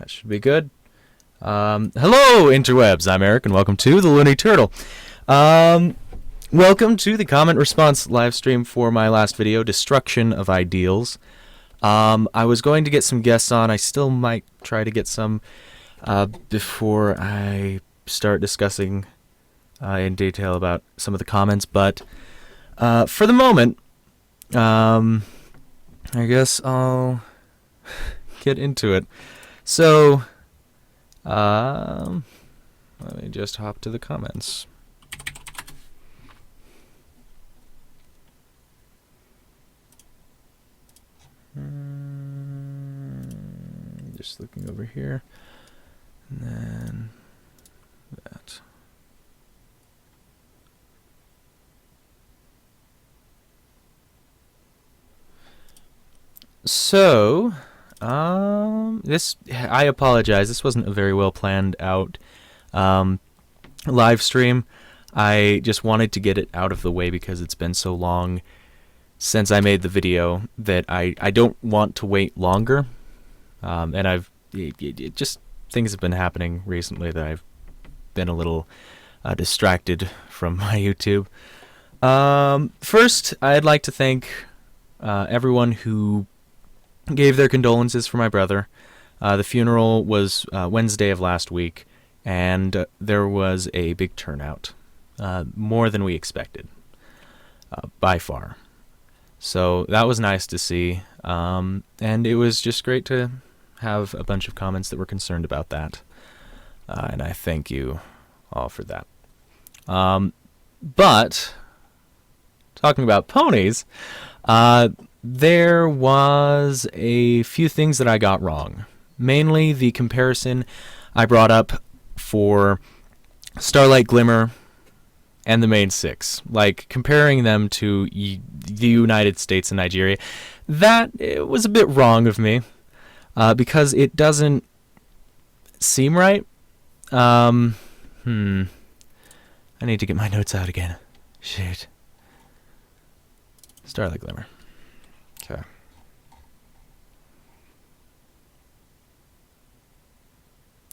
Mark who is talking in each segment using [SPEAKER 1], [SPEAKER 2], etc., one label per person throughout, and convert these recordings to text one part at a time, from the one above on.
[SPEAKER 1] That should be good. Hello, interwebs. I'm Eric, and welcome to TheLooneyTurtle. Welcome to the comment response live stream for my last video, Destruction of Ideals. I was going to get some guests on. I still might try to get some before I start discussing in detail about some of the comments, but for the moment, I guess I'll get into it. So, let me just hop to the comments. Just looking over here, and then that. So, I apologize. This wasn't a very well planned out live stream. I just wanted to get it out of the way because it's been so long since I made the video that I don't want to wait longer. And it just things have been happening recently that I've been a little distracted from my YouTube. First, I'd like to thank everyone who gave their condolences for my brother. The funeral was Wednesday of last week, and there was a big turnout, more than we expected, by far. So that was nice to see, and it was just great to have a bunch of comments that were concerned about that, and I thank you all for that. But talking about ponies, there was a few things that I got wrong. Mainly the comparison I brought up for Starlight Glimmer and the main six, like comparing them to the United States and Nigeria. That it was a bit wrong of me, because it doesn't seem right. I need to get my notes out again. Shoot. Starlight Glimmer. Okay.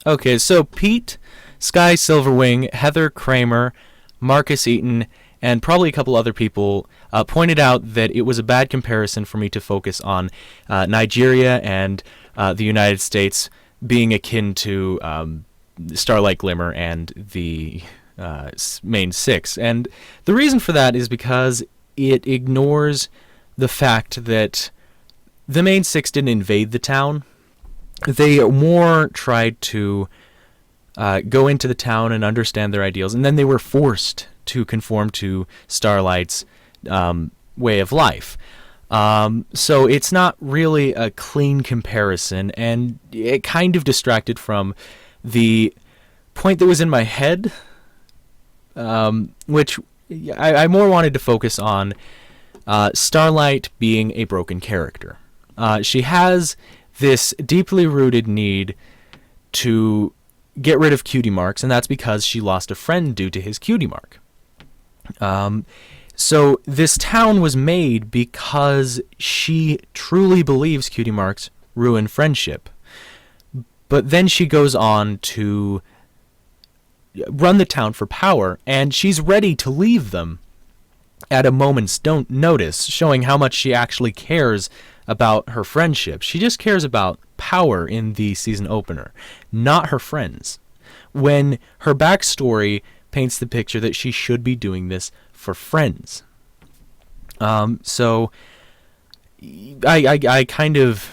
[SPEAKER 1] Okay, so Pete, Sky Silverwing, Heather Kramer, Marcus Eaton, and probably a couple other people pointed out that it was a bad comparison for me to focus on Nigeria and the United States being akin to Starlight Glimmer and the main six. And the reason for that is because it ignores the fact that the main six didn't invade the town. They more tried to go into the town and understand their ideals, and then they were forced to conform to Starlight's way of life. So it's not really a clean comparison, and it kind of distracted from the point that was in my head, which I more wanted to focus on Starlight being a broken character. She has this deeply rooted need to get rid of cutie marks, and that's because she lost a friend due to his cutie mark. So this town was made because she truly believes cutie marks ruin friendship. But then she goes on to run the town for power, and she's ready to leave them at a moment's notice, showing how much she actually cares about her friendship. She just cares about power in the season opener, not her friends. When her backstory paints the picture that she should be doing this for friends. So I kind of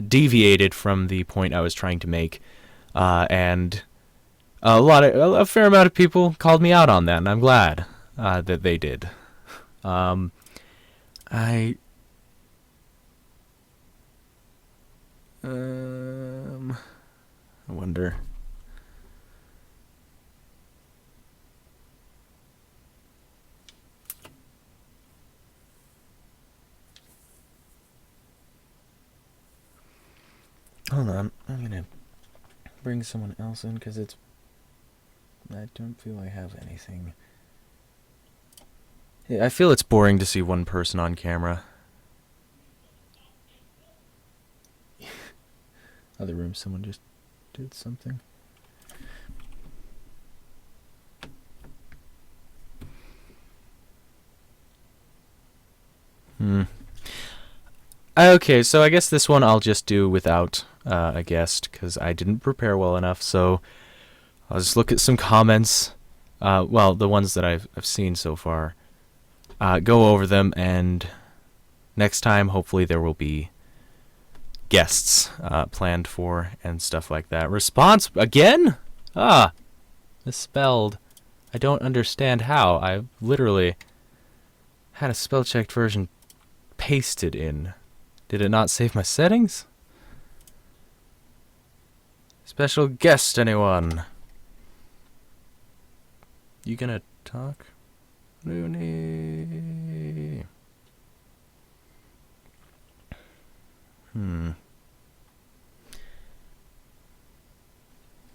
[SPEAKER 1] deviated from the point I was trying to make, and a fair amount of people called me out on that, and I'm glad that they did. I wonder. Hold on, I'm gonna bring someone else in because I don't feel I have anything. I feel it's boring to see one person on camera. Other room, someone just did something. Okay, so I guess this one I'll just do without a guest because I didn't prepare well enough. So I'll just look at some comments. Well, the ones that I've seen so far. Go over them, and next time, hopefully, there will be guests planned for and stuff like that. Response again? Misspelled. I don't understand how. I literally had a spell-checked version pasted in. Did it not save my settings? Special guest, anyone? You gonna talk? Looney.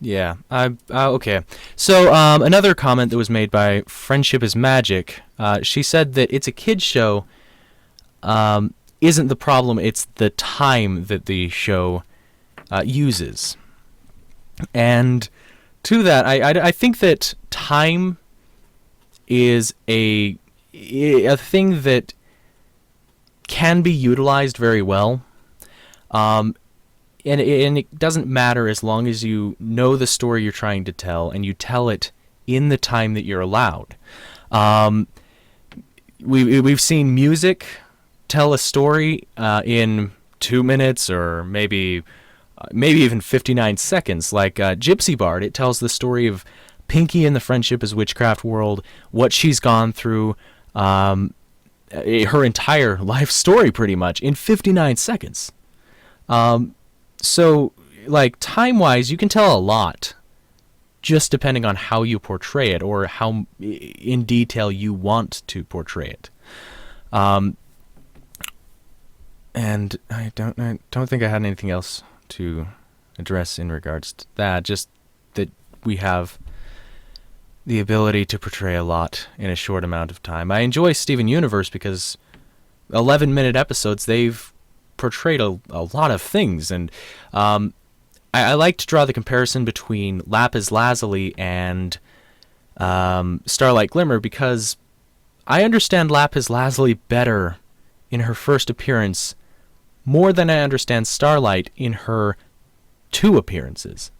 [SPEAKER 1] Yeah. Okay. So, another comment that was made by Friendship is Magic. She said that it's a kid's show. Isn't the problem, it's the time that the show uses. And to that, I think that time is a thing that can be utilized very well. And it doesn't matter as long as you know the story you're trying to tell and you tell it in the time that you're allowed. We've seen music tell a story in 2 minutes or maybe even 59 seconds, like Gypsy Bard. It tells the story of Pinky in the Friendship is Witchcraft world, what she's gone through, her entire life story pretty much in 59 seconds. So, like, time-wise, you can tell a lot just depending on how you portray it or how in detail you want to portray it. And I don't think I had anything else to address in regards to that, just that we have the ability to portray a lot in a short amount of time. I enjoy Steven Universe because 11-minute episodes, they've portrayed a lot of things, and I like to draw the comparison between Lapis Lazuli and Starlight Glimmer because I understand Lapis Lazuli better in her first appearance more than I understand Starlight in her 2 appearances.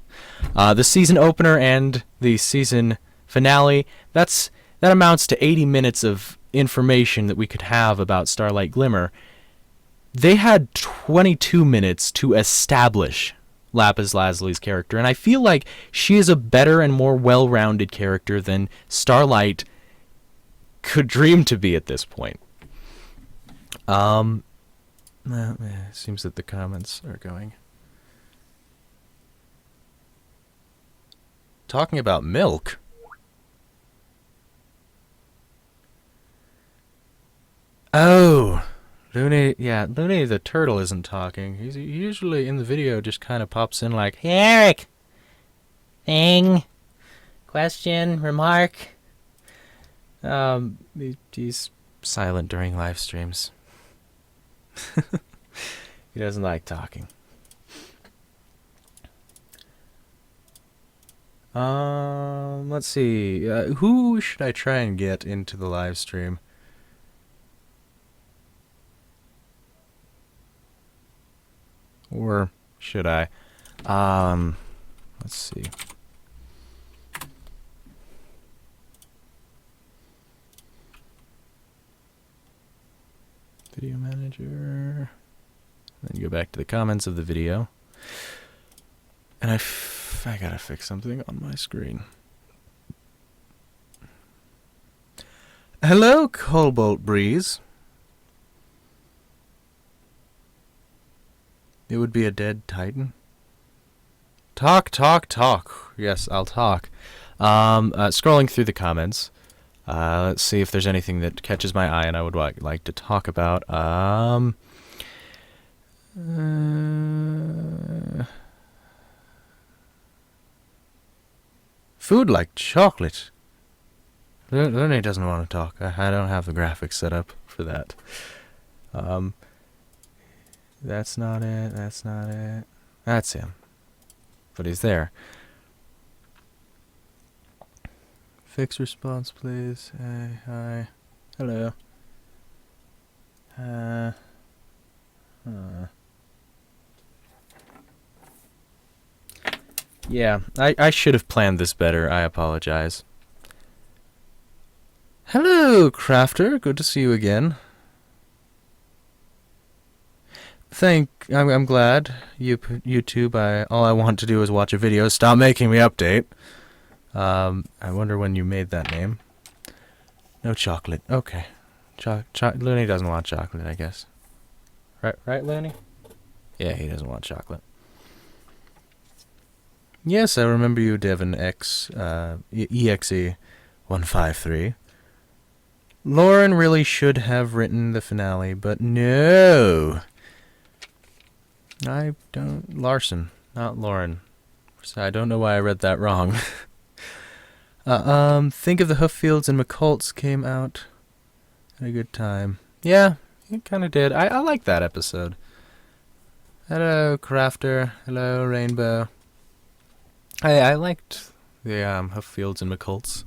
[SPEAKER 1] The season opener and the season finale, that amounts to 80 minutes of information that we could have about Starlight Glimmer. They had 22 minutes to establish Lapis Lazuli's character, and I feel like she is a better and more well-rounded character than Starlight could dream to be at this point. It seems that the comments are going. Talking about milk. Oh, Looney the turtle isn't talking. He's usually in the video just kind of pops in like, "Hey, Eric! Thing? Question? Remark?" He's silent during live streams. He doesn't like talking. Let's see. Who should I try and get into the live stream? Or should I? Let's see. Video manager. Then go back to the comments of the video. And I gotta fix something on my screen. Hello, Cobalt Breeze. It would be a dead Titan. Talk. Yes, I'll talk. Scrolling through the comments. Let's see if there's anything that catches my eye and I would like to talk about. Food like chocolate. Looney doesn't want to talk. I don't have the graphics set up for that. That's not it. That's him. but he's there. Fix response, please. Hey, hi. Hello. Yeah, I should have planned this better. I apologize. Hello, Crafter. Good to see you again. I'm glad. YouTube, all I want to do is watch a video. Stop making me update. I wonder when you made that name. No chocolate. Okay. Looney doesn't want chocolate, I guess. Right, Looney? Yeah, he doesn't want chocolate. Yes, I remember you, Devon EXE153. Lauren really should have written the finale, but no. I don't... Larson, not Lauren. So I don't know why I read that wrong. Think of the Hooffields and McCults came out at a good time. Yeah, it kind of did. I like that episode. Hello, Crafter. Hello, Rainbow. I liked the Hooffields and McCults.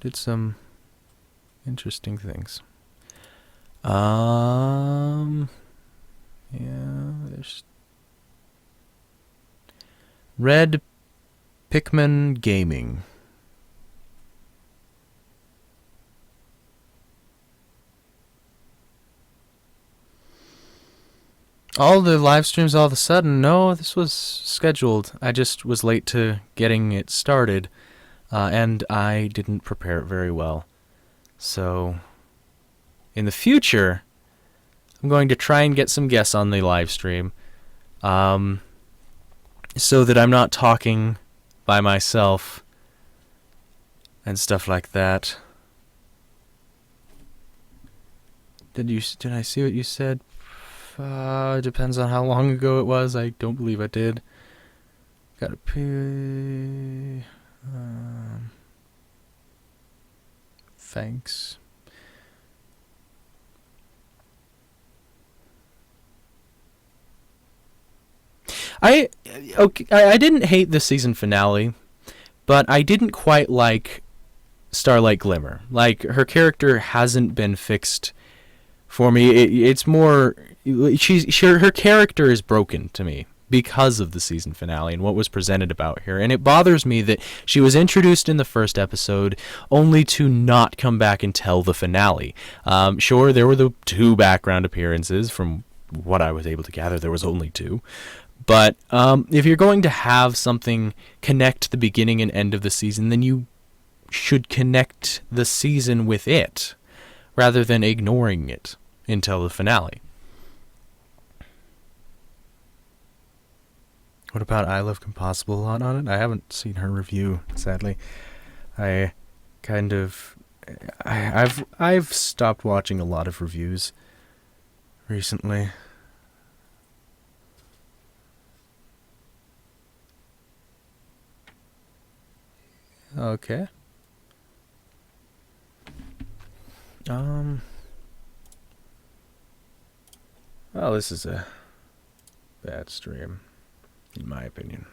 [SPEAKER 1] Did some interesting things. Yeah, there's Red Pikmin Gaming. All the live streams all of a sudden, no, this was scheduled. I just was late to getting it started, and I didn't prepare it very well. So, in the future, I'm going to try and get some guests on the live stream, so that I'm not talking by myself and stuff like that. Did I see what you said? Depends on how long ago it was. I don't believe I did. Gotta pay. Thanks. I didn't hate the season finale, but I didn't quite like Starlight Glimmer. Like, her character hasn't been fixed for me. It's more... her character is broken to me because of the season finale and what was presented about her. And it bothers me that she was introduced in the first episode only to not come back and tell the finale. Sure, there were the 2 background appearances. From what I was able to gather, there was only 2. But if you're going to have something connect the beginning and end of the season, then you should connect the season with it, rather than ignoring it until the finale. What about I Love Compossible a lot on it? I haven't seen her review, sadly. I've stopped watching a lot of reviews recently. Okay. Well, this is a bad stream, in my opinion.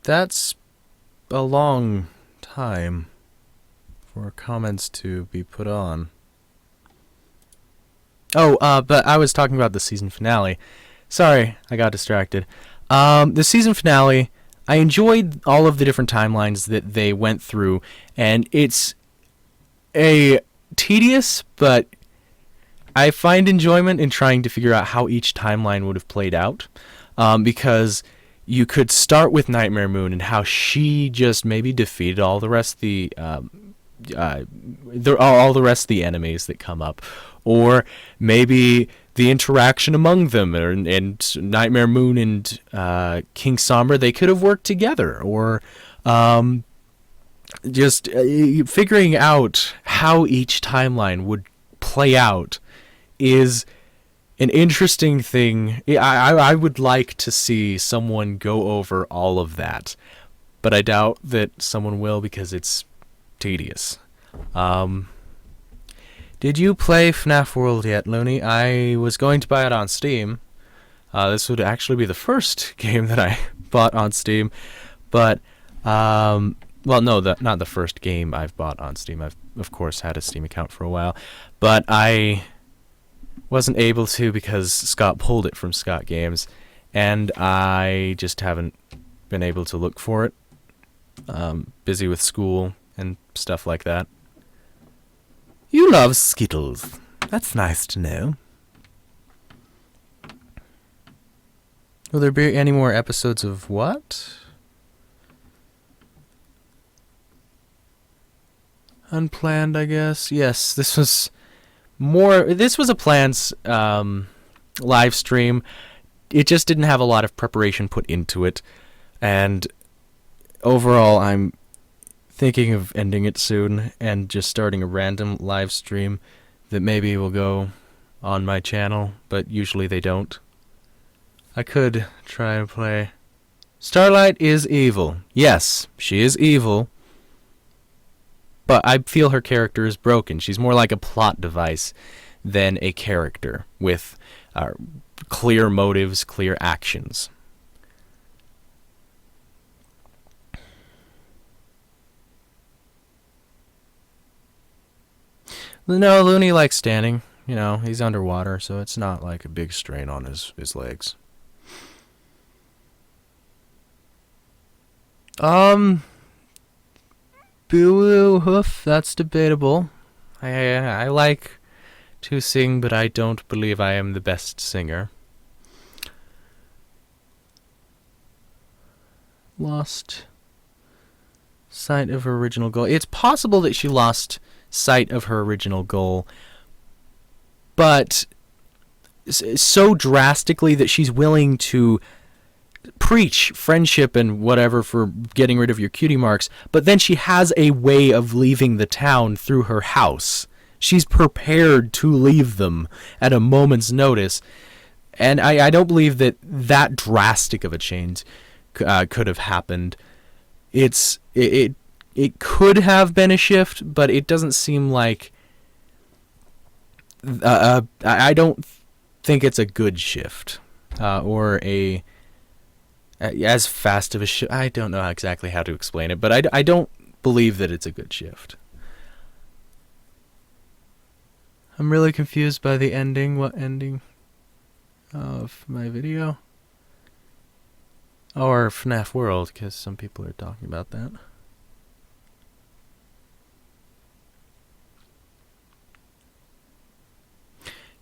[SPEAKER 1] That's a long time for comments to be put on. Oh, but I was talking about the season finale. Sorry, I got distracted. The season finale, I enjoyed all of the different timelines that they went through, and it's a tedious, but I find enjoyment in trying to figure out how each timeline would have played out, because you could start with Nightmare Moon and how she just maybe defeated all the rest of the all the rest of the enemies that come up, or maybe the interaction among them, and Nightmare Moon and King Sombra, they could have worked together, or just figuring out how each timeline would play out is an interesting thing. I would like to see someone go over all of that, but I doubt that someone will because it's tedious. Did you play FNAF World yet, Looney? I was going to buy it on Steam. This would actually be the first game that I bought on Steam, but well, no, not the first game I've bought on Steam. I've of course had a Steam account for a while, but I wasn't able to because Scott pulled it from Scott Games, and I just haven't been able to look for it. Busy with school and stuff like that. You love Skittles. That's nice to know. Will there be any more episodes of what? Unplanned, I guess. Yes, this was a planned live stream. It just didn't have a lot of preparation put into it, and overall I'm thinking of ending it soon and just starting a random live stream that maybe will go on my channel, but usually they don't. I could try and play. Starlight is evil. Yes, she is evil. But I feel her character is broken. She's more like a plot device than a character with clear motives, clear actions. No, Looney likes standing. You know, he's underwater, so it's not like a big strain on his legs. Boo hoof, that's debatable. I like to sing, but I don't believe I am the best singer. Lost sight of her original goal. It's possible that she lost sight of her original goal, but so drastically that she's willing to preach friendship and whatever for getting rid of your cutie marks, but then she has a way of leaving the town through her house. She's prepared to leave them at a moment's notice, and I don't believe that drastic of a change could have happened. It could have been a shift, but it doesn't seem like I don't think it's a good shift or a as fast of a shift. I don't know exactly how to explain it, but I don't believe that it's a good shift. I'm really confused by the ending. What ending of my video? Or FNAF World, because some people are talking about that.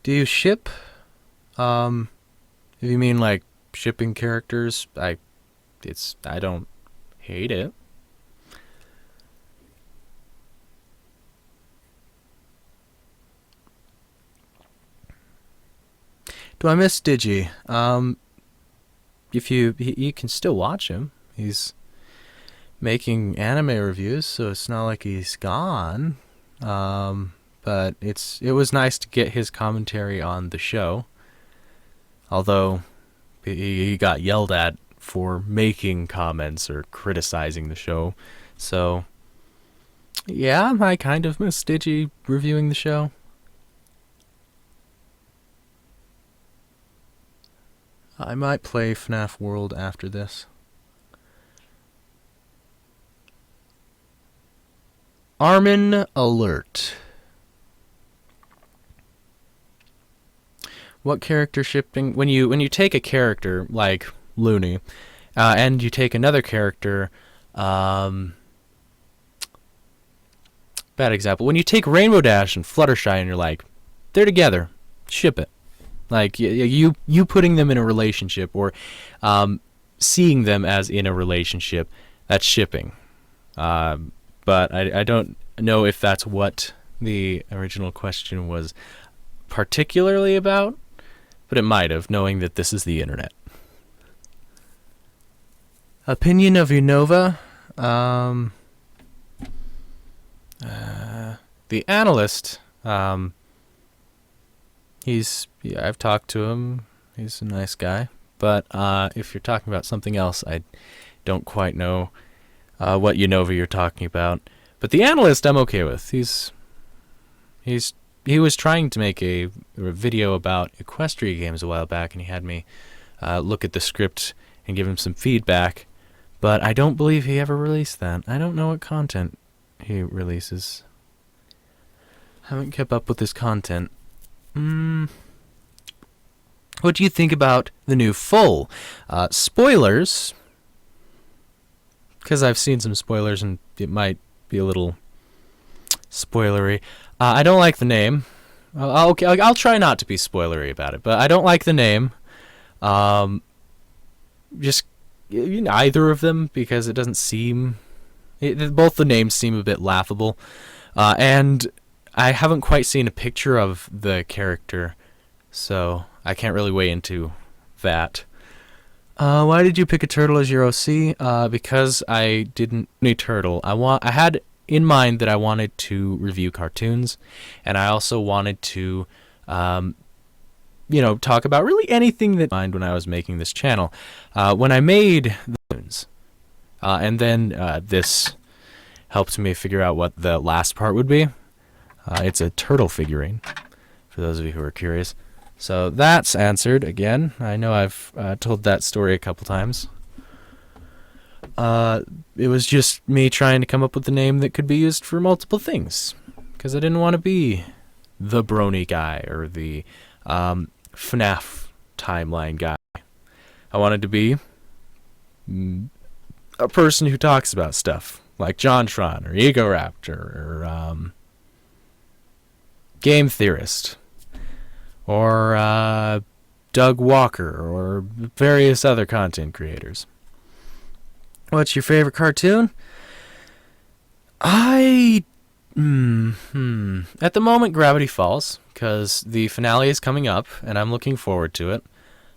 [SPEAKER 1] Do you ship? If you mean like shipping characters, I don't hate it. Do I miss Digi? If you can still watch him. He's making anime reviews, so it's not like he's gone. But it was nice to get his commentary on the show. Although he got yelled at for making comments or criticizing the show. So yeah, I kind of miss Digi reviewing the show. I might play FNAF World after this. Armin alert. What character shifting? When you take a character like Looney, and you take another character, bad example. When you take Rainbow Dash and Fluttershy, and you're like, they're together, ship it. Like you putting them in a relationship or seeing them as in a relationship, that's shipping. But I don't know if that's what the original question was particularly about, but it might have, knowing that this is the internet. Opinion of Unova. The analyst. I've talked to him. He's a nice guy. But if you're talking about something else, I don't quite know what Unova you're talking about. But the analyst I'm okay with. He was trying to make a video about Equestria games a while back, and he had me look at the script and give him some feedback. But I don't believe he ever released that. I don't know what content he releases. Haven't kept up with his content. What do you think about the new Full? Spoilers, because I've seen some spoilers and it might be a little spoilery. I don't like the name. I'll try not to be spoilery about it, but I don't like the name. Just either of them, because it doesn't seem... both the names seem a bit laughable. And I haven't quite seen a picture of the character, so I can't really weigh into that. Why did you pick a turtle as your OC? Because I didn't need turtle. I had in mind that I wanted to review cartoons, and I also wanted to, talk about really anything that I mind when I was making this channel. When I made the cartoons, and then this helped me figure out what the last part would be. It's a turtle figurine, for those of you who are curious. So that's answered again. I know I've told that story a couple times. It was just me trying to come up with a name that could be used for multiple things, because I didn't want to be the Brony guy or the FNAF timeline guy. I wanted to be a person who talks about stuff, like JonTron or Egoraptor or Game Theorist, or Doug Walker, or various other content creators. What's your favorite cartoon? At the moment, Gravity Falls, because the finale is coming up, and I'm looking forward to it.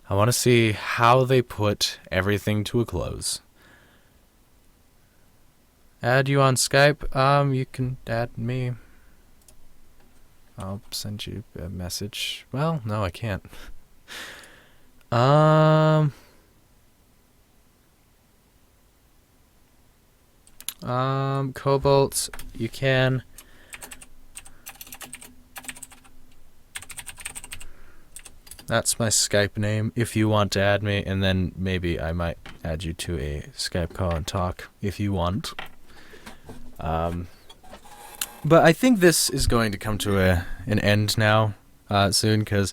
[SPEAKER 1] I want to see how they put everything to a close. Add you on Skype? You can add me. I'll send you a message. Well, no, I can't. Cobalt, you can. That's my Skype name if you want to add me, and then maybe I might add you to a Skype call and talk if you want. But I think this is going to come to an end now soon, because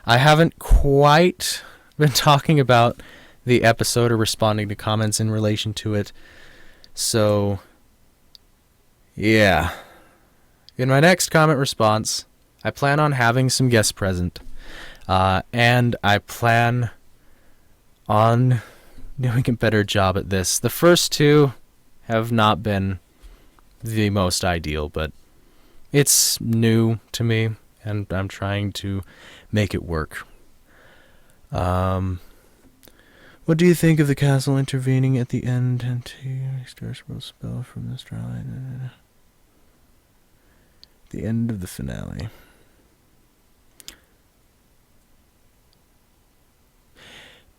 [SPEAKER 1] I haven't quite been talking about the episode or responding to comments in relation to it. So, yeah. In my next comment response, I plan on having some guests present. And I plan on doing a better job at this. The first two have not been the most ideal, but it's new to me, and I'm trying to make it work. What do you think of the castle intervening at the end and to restore a spell from the starlight? The end of the finale.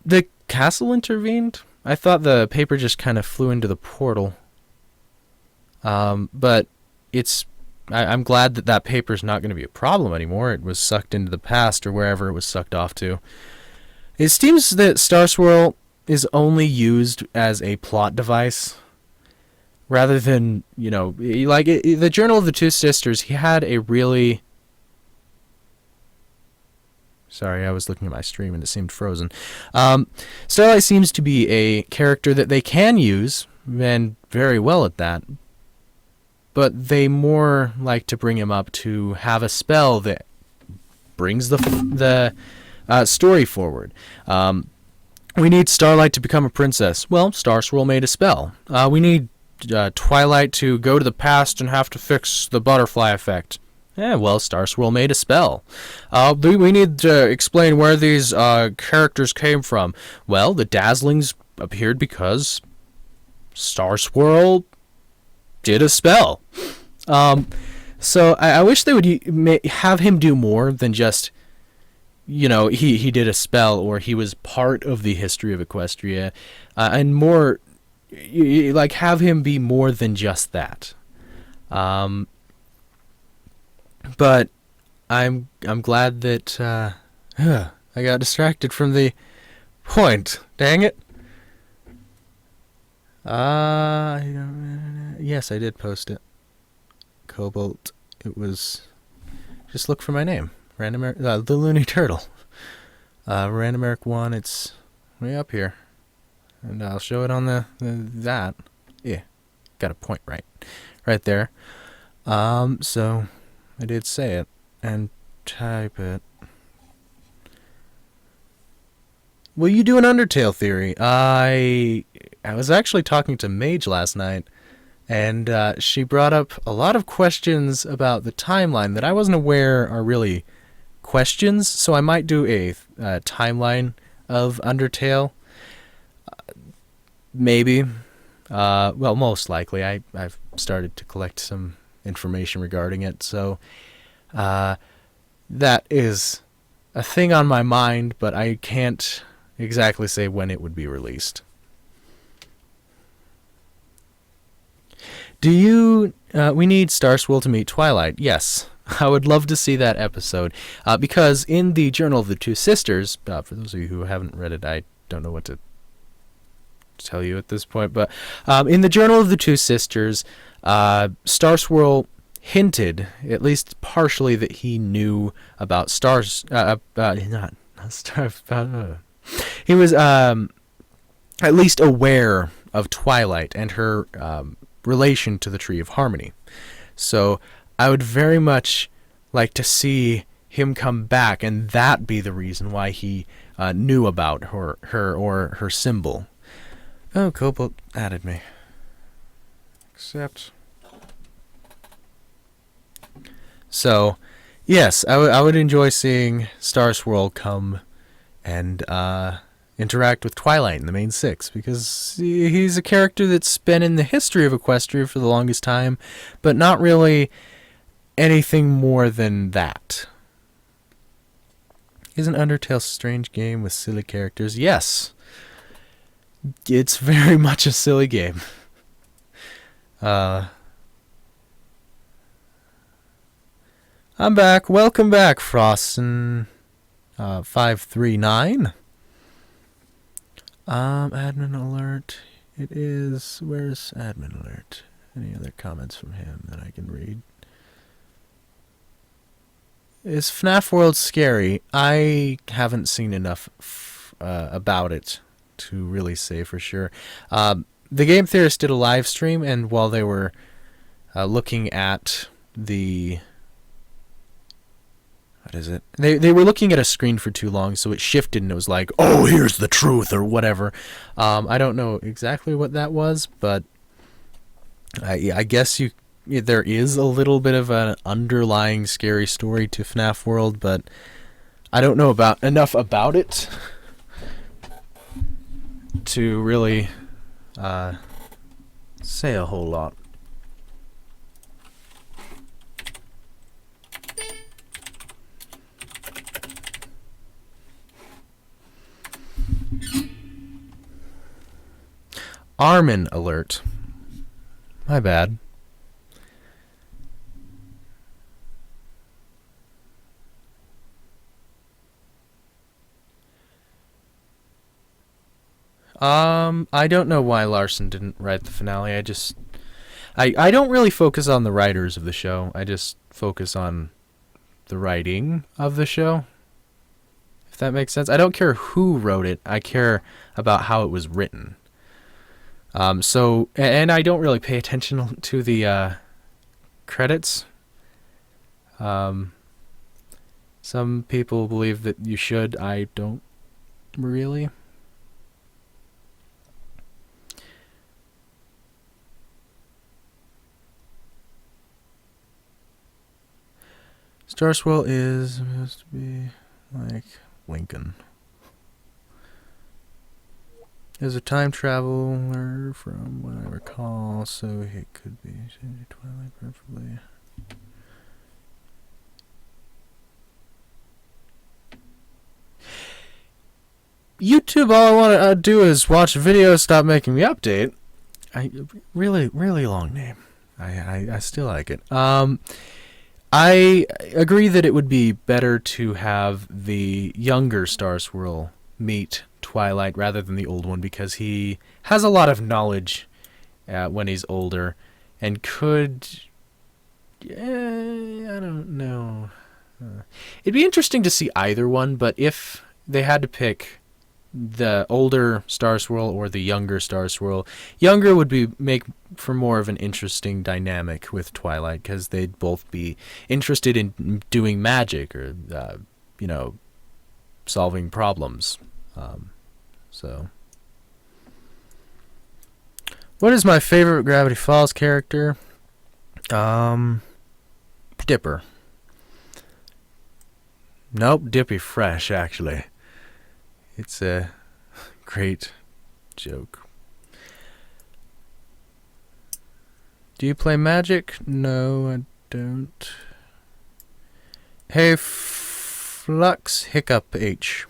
[SPEAKER 1] The castle intervened? I thought the paper just kind of flew into the portal. But I'm glad that paper's not going to be a problem anymore. It was sucked into the past or wherever it was sucked off to. It seems that Star Swirl is only used as a plot device rather than, the Journal of the Two Sisters, he had a really... Sorry, I was looking at my stream and it seemed frozen. Starlight seems to be a character that they can use, and very well at that, but they more like to bring him up to have a spell that brings the story forward. We need Starlight to become a princess. Well, Star Swirl made a spell. We need Twilight to go to the past and have to fix the butterfly effect. Yeah, well, Star Swirl made a spell. We need to explain where these characters came from. Well, the Dazzlings appeared because Star Swirl did a spell. So I wish they would have him do more than just, he did a spell or he was part of the history of Equestria, and more like have him be more than just that. But I'm glad that I got distracted from the point. Dang it. Yes, I did post it. Cobalt. It was just look for my name. TheLooneyTurtle. Random Eric 1. It's way up here, and I'll show it on that. Yeah, got a point right there. So I did say it and type it. Will you do an Undertale theory? I was actually talking to Mage last night, and she brought up a lot of questions about the timeline that I wasn't aware are really questions, so I might do a timeline of Undertale. Maybe. Well, most likely. I've started to collect some information regarding it, so that is a thing on my mind, but I can't exactly say when it would be released. Do you... we need Star Swirl to meet Twilight. Yes. I would love to see that episode. Because in the Journal of the Two Sisters, for those of you who haven't read it, I don't know what to tell you at this point, but in the Journal of the Two Sisters, Star Swirl hinted, at least partially, that he knew about stars. He was at least aware of Twilight and her relation to the Tree of Harmony. So I would very much like to see him come back, and that be the reason why he knew about her or her symbol. Oh, Cobalt added me. Accept. So, yes, I would enjoy seeing Star Swirl come and interact with Twilight in the main six, because he's a character that's been in the history of Equestria for the longest time, but not really anything more than that. Isn't Undertale a strange game with silly characters? Yes. It's very much a silly game. I'm back. Welcome back, Frostin 539. Admin alert. It is... Where's admin alert? Any other comments from him that I can read? Is FNAF World scary? I haven't seen enough about it to really say for sure. The Game Theorist did a live stream, and while they were looking at the... What is it? They were looking at a screen for too long, so it shifted and it was like, oh, here's the truth, or whatever. I don't know exactly what that was, but I guess there is a little bit of an underlying scary story to FNAF World, but I don't know enough about it to really say a whole lot. Armin alert. My bad. I don't know why Larson didn't write the finale. I don't really focus on the writers of the show. I just focus on the writing of the show. If that makes sense. I don't care who wrote it. I care about how it was written. And I don't really pay attention to the credits. Some people believe that you should. I don't really. Star Swirl is supposed to be like Lincoln. Is a time traveler from what I recall, so it could be Twilight preferably. YouTube, all I want to do is watch a video, stop making me update. I really, really long name. I still like it. I agree that it would be better to have the younger Star Swirl meet Twilight rather than the old one, because he has a lot of knowledge when he's older and could. I don't know. It'd be interesting to see either one, but if they had to pick the older Star Swirl or the younger Star Swirl, younger would be make for more of an interesting dynamic with Twilight, because they'd both be interested in doing magic or solving problems. So what is my favorite Gravity Falls character? Dipper. Nope, Dippy Fresh, actually. It's a great joke. Do you play Magic? No, I don't. Hey, Flux Hiccup H.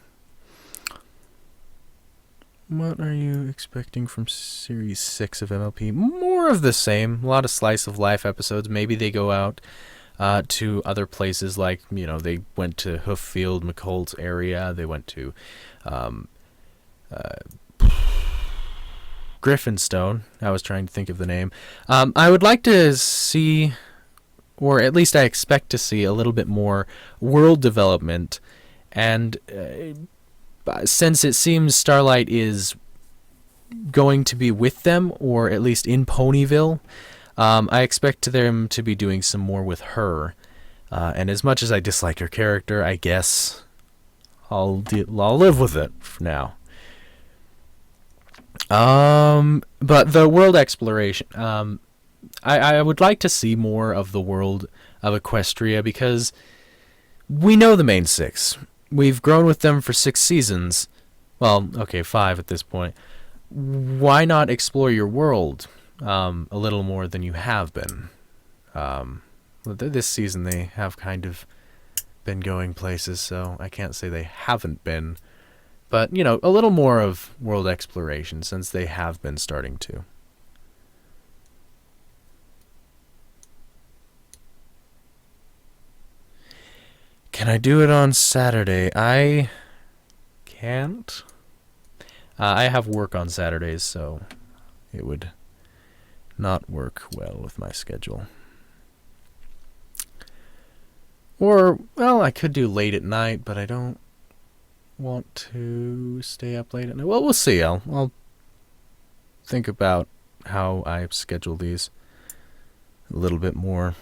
[SPEAKER 1] What are you expecting from Series 6 of MLP? More of the same. A lot of slice of life episodes. Maybe they go out to other places, like, they went to Hooffield, McColl's area. They went to Griffinstone. I was trying to think of the name. I would like to see, or at least I expect to see, a little bit more world development. And since it seems Starlight is going to be with them, or at least in Ponyville, I expect them to be doing some more with her. And as much as I dislike her character, I guess I'll live with it for now. But the world exploration, I would like to see more of the world of Equestria, because we know the main six. We've grown with them for 6 seasons. Well, okay, 5 at this point. Why not explore your world a little more than you have been? This season they have kind of been going places, so I can't say they haven't been. But, a little more of world exploration, since they have been starting to. Can I do it on Saturday? I can't. I have work on Saturdays, so it would not work well with my schedule. Or, well, I could do late at night, but I don't want to stay up late at night. Well, we'll see. I'll think about how I schedule these a little bit more.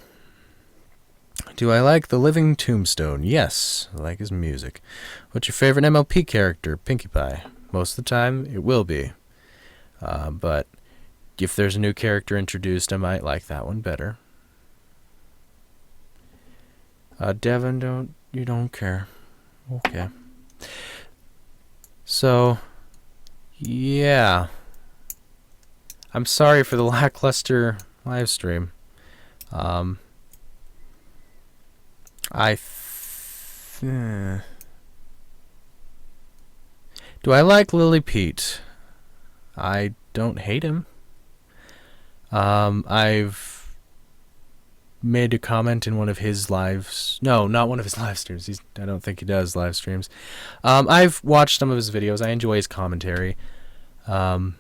[SPEAKER 1] Do I like the Living Tombstone? Yes, I like his music. What's your favorite MLP character? Pinkie Pie. Most of the time, it will be. But if there's a new character introduced, I might like that one better. Devin, you don't care. Okay. So, yeah. I'm sorry for the lackluster live stream. Do I like Lily Pete? I don't hate him. I've made a comment in one of his lives. No, not one of his live streams. I don't think he does live streams. I've watched some of his videos. I enjoy his commentary. But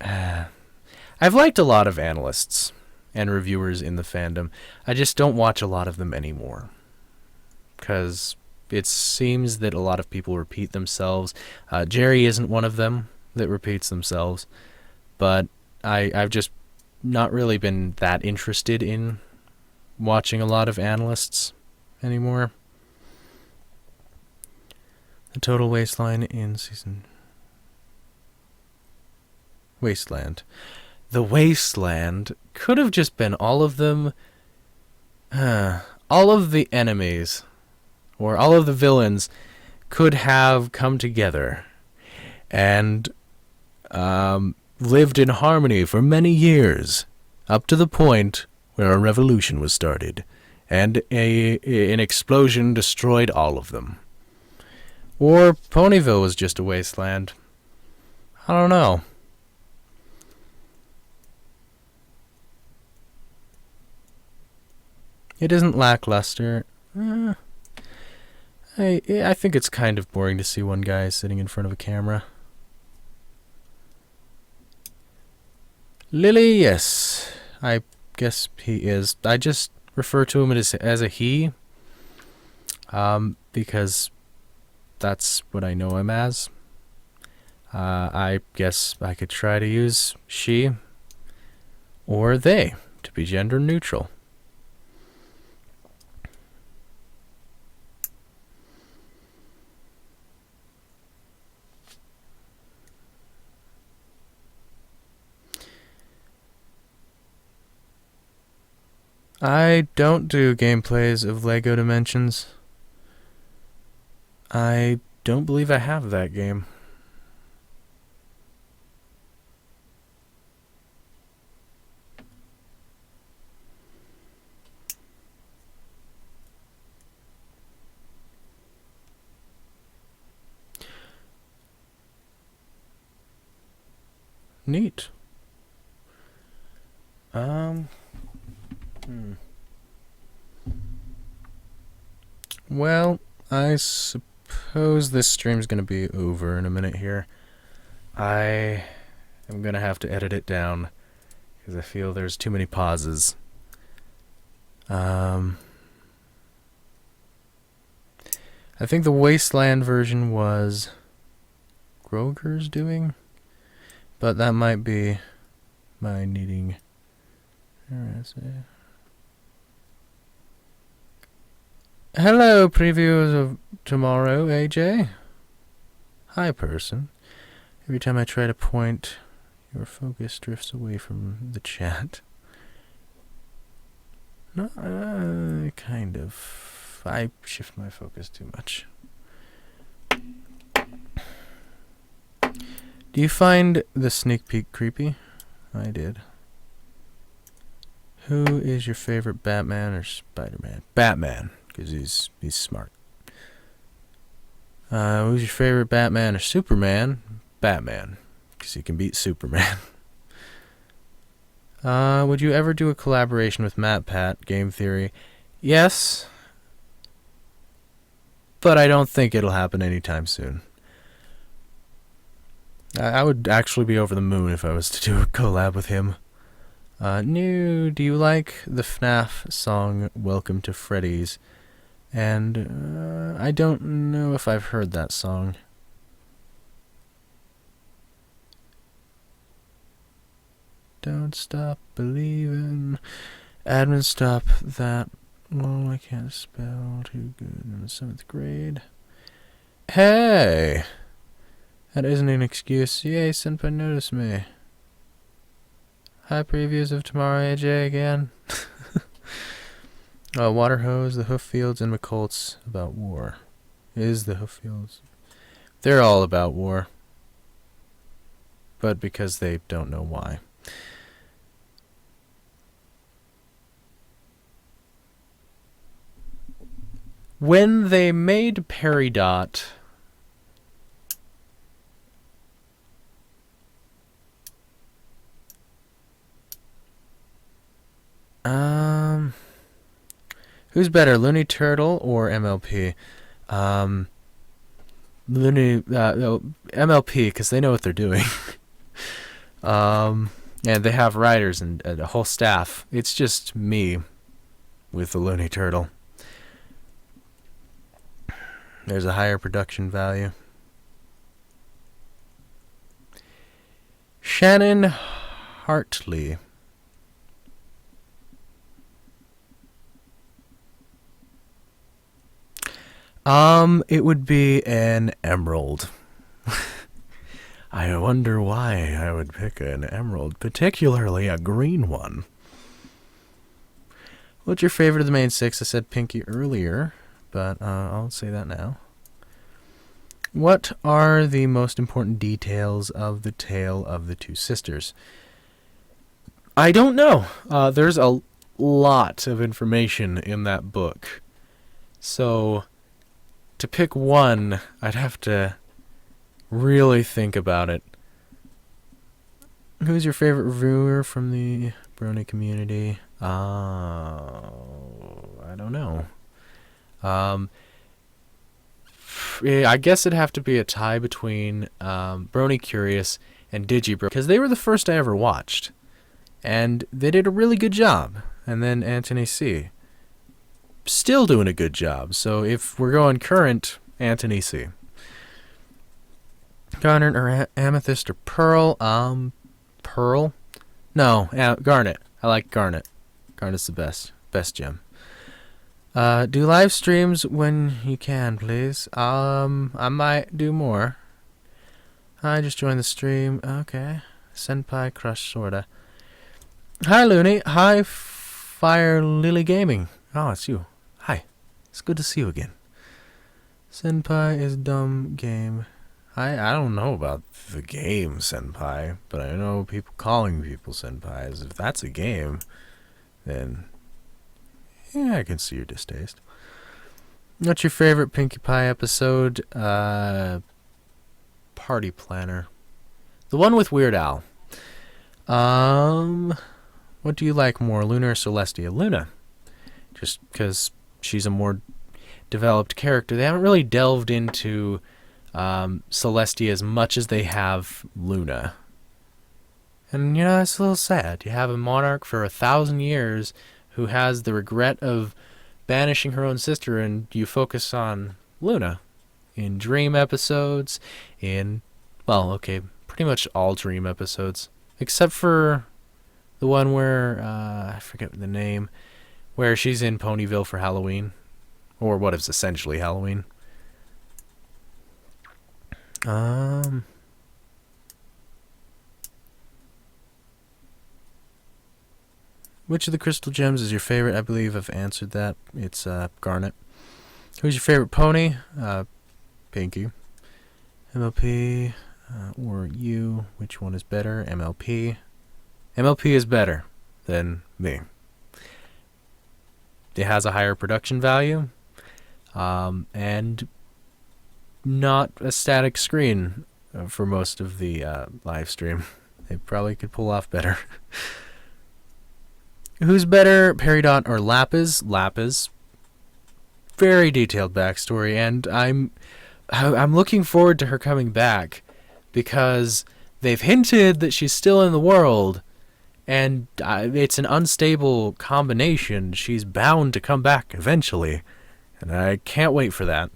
[SPEAKER 1] I've liked a lot of analysts and reviewers in the fandom. I just don't watch a lot of them anymore, because it seems that a lot of people repeat themselves. Jerry isn't one of them that repeats themselves, but I've just not really been that interested in watching a lot of analysts anymore. The total waistline in season... Wasteland. The Wasteland could have just been all of them. All of the enemies, or all of the villains, could have come together and lived in harmony for many years, up to the point where a revolution was started, and an explosion destroyed all of them. Or Ponyville was just a wasteland. I don't know. It isn't lackluster. I think it's kind of boring to see one guy sitting in front of a camera. Lily, yes. I guess he is. I just refer to him as a he. Because that's what I know him as. I guess I could try to use she or they to be gender neutral. I don't do gameplays of Lego Dimensions. I don't believe I have that game. Neat. Well, I suppose this stream's gonna be over in a minute here. I am gonna have to edit it down because I feel there's too many pauses. I think the Wasteland version was Groger's doing, but that might be my needing. Hello, previews of tomorrow, AJ. Hi, person. Every time I try to point, your focus drifts away from the chat. No, kind of. I shift my focus too much. Do you find the sneak peek creepy? I did. Who is your favorite, Batman or Spider-Man? Batman, because he's smart. Who's your favorite, Batman or Superman? Batman, because he can beat Superman. Would you ever do a collaboration with MatPat, Game Theory? Yes, but I don't think it'll happen anytime soon. I would actually be over the moon if I was to do a collab with him. Do you like the FNAF song Welcome to Freddy's? And I don't know if I've heard that song. Don't stop believing. Admin, stop that. Oh, I can't spell too good in the 7th grade. Hey! That isn't an excuse. Yay, Senpai noticed me. Hi, previews of tomorrow, AJ again. Water hose, the hoof fields, and McColt's about war. Is the hoof fields? They're all about war. But because they don't know why. When they made Peridot, who's better, LooneyTurtle or MLP? MLP, because they know what they're doing. And they have writers and a whole staff. It's just me with the LooneyTurtle. There's a higher production value. Shannon Hartley. It would be an emerald. I wonder why I would pick an emerald, particularly a green one. What's your favorite of the main 6? I said Pinky earlier, but I'll say that now. What are the most important details of the tale of the two sisters? I don't know. There's a lot of information in that book. So, to pick one, I'd have to really think about it. Who's your favorite reviewer from the Brony community? I don't know. I guess it'd have to be a tie between Brony Curious and Digibro, because they were the first I ever watched. And they did a really good job. And then Anthony C. Still doing a good job. So if we're going current, Anthony C. Garnet or Amethyst or Pearl? Pearl? No, Garnet. I like Garnet. Garnet's the best. Best gem. Do live streams when you can, please. I might do more. I just joined the stream. Okay. Senpai Crush sorta. Hi, Looney. Hi, Fire Lily Gaming. Oh, it's you. Hi. It's good to see you again. Senpai is dumb game. I don't know about the game Senpai, but I know people calling people Senpais. If that's a game, then yeah, I can see your distaste. What's your favorite Pinkie Pie episode? Party Planner. The one with Weird Al. What do you like more, Luna or Celestia? Luna. Just because she's a more developed character. They haven't really delved into Celestia as much as they have Luna. And, you know, it's a little sad. You have a monarch for 1,000 years who has the regret of banishing her own sister, and you focus on Luna in Dream episodes, in, well, okay, pretty much all Dream episodes, except for the one where, I forget the name, where she's in Ponyville for Halloween, or what is essentially Halloween. Which of the crystal gems is your favorite? I believe I've answered that. It's Garnet. Who's your favorite pony? Pinky. MLP or you? Which one is better? MLP. MLP is better than me. It has a higher production value, and not a static screen for most of the live stream. They probably could pull off better. Who's better, Peridot or Lapis? Lapis. Very detailed backstory, and I'm looking forward to her coming back, because they've hinted that she's still in the world, and it's an unstable combination. She's bound to come back eventually, and I can't wait for that.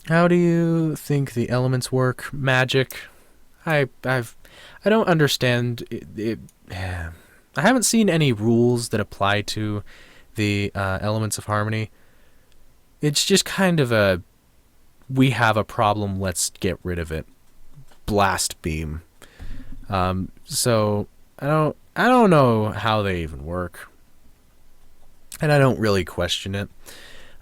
[SPEAKER 1] How do you think the elements work? Magic. I don't understand it. I haven't seen any rules that apply to the elements of harmony. It's just kind of a, we have a problem, let's get rid of it. Blast beam. So I don't know how they even work, and I don't really question it.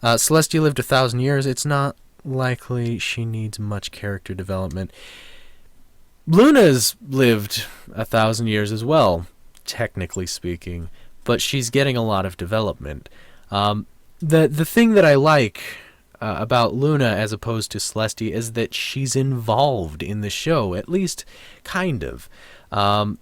[SPEAKER 1] Celestia lived 1,000 years. It's not likely she needs much character development. Luna's lived 1,000 years as well, technically speaking, but she's getting a lot of development. The thing that I like about Luna as opposed to Celestia is that she's involved in the show, at least kind of. While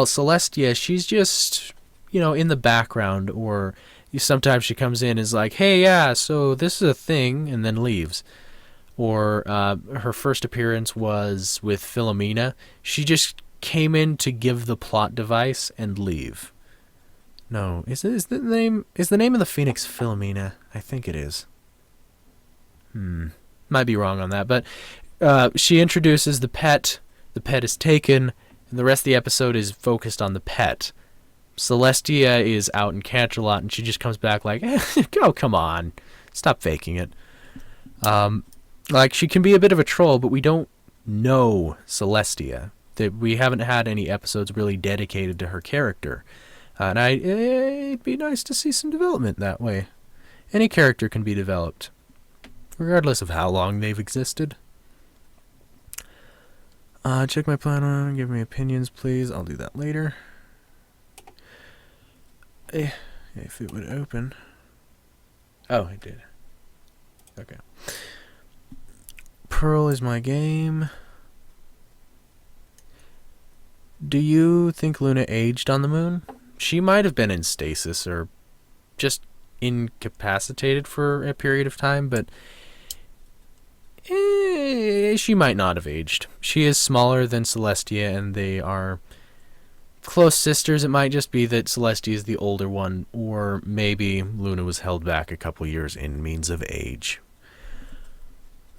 [SPEAKER 1] Celestia, she's just, in the background, or sometimes she comes in and is like, hey, yeah, so this is a thing, and then leaves. Or her first appearance was with Philomena. She just came in to give the plot device and leave. No, is the name of the Phoenix Philomena? I think it is. Might be wrong on that, but she introduces the pet. The pet is taken, and the rest of the episode is focused on the pet. Celestia is out in Canterlot, and she just comes back like, oh, come on, stop faking it. Like, she can be a bit of a troll, but we don't know Celestia. That we haven't had any episodes really dedicated to her character. And it'd be nice to see some development that way. Any character can be developed, regardless of how long they've existed. Check my plan on, give me opinions, please. I'll do that later. If it would open. Oh, it did. Okay. Pearl is my game. Do you think Luna aged on the moon? She might have been in stasis, or just incapacitated for a period of time, but she might not have aged. She is smaller than Celestia, and they are close sisters. It might just be that Celestia is the older one, or maybe Luna was held back a couple years in means of age.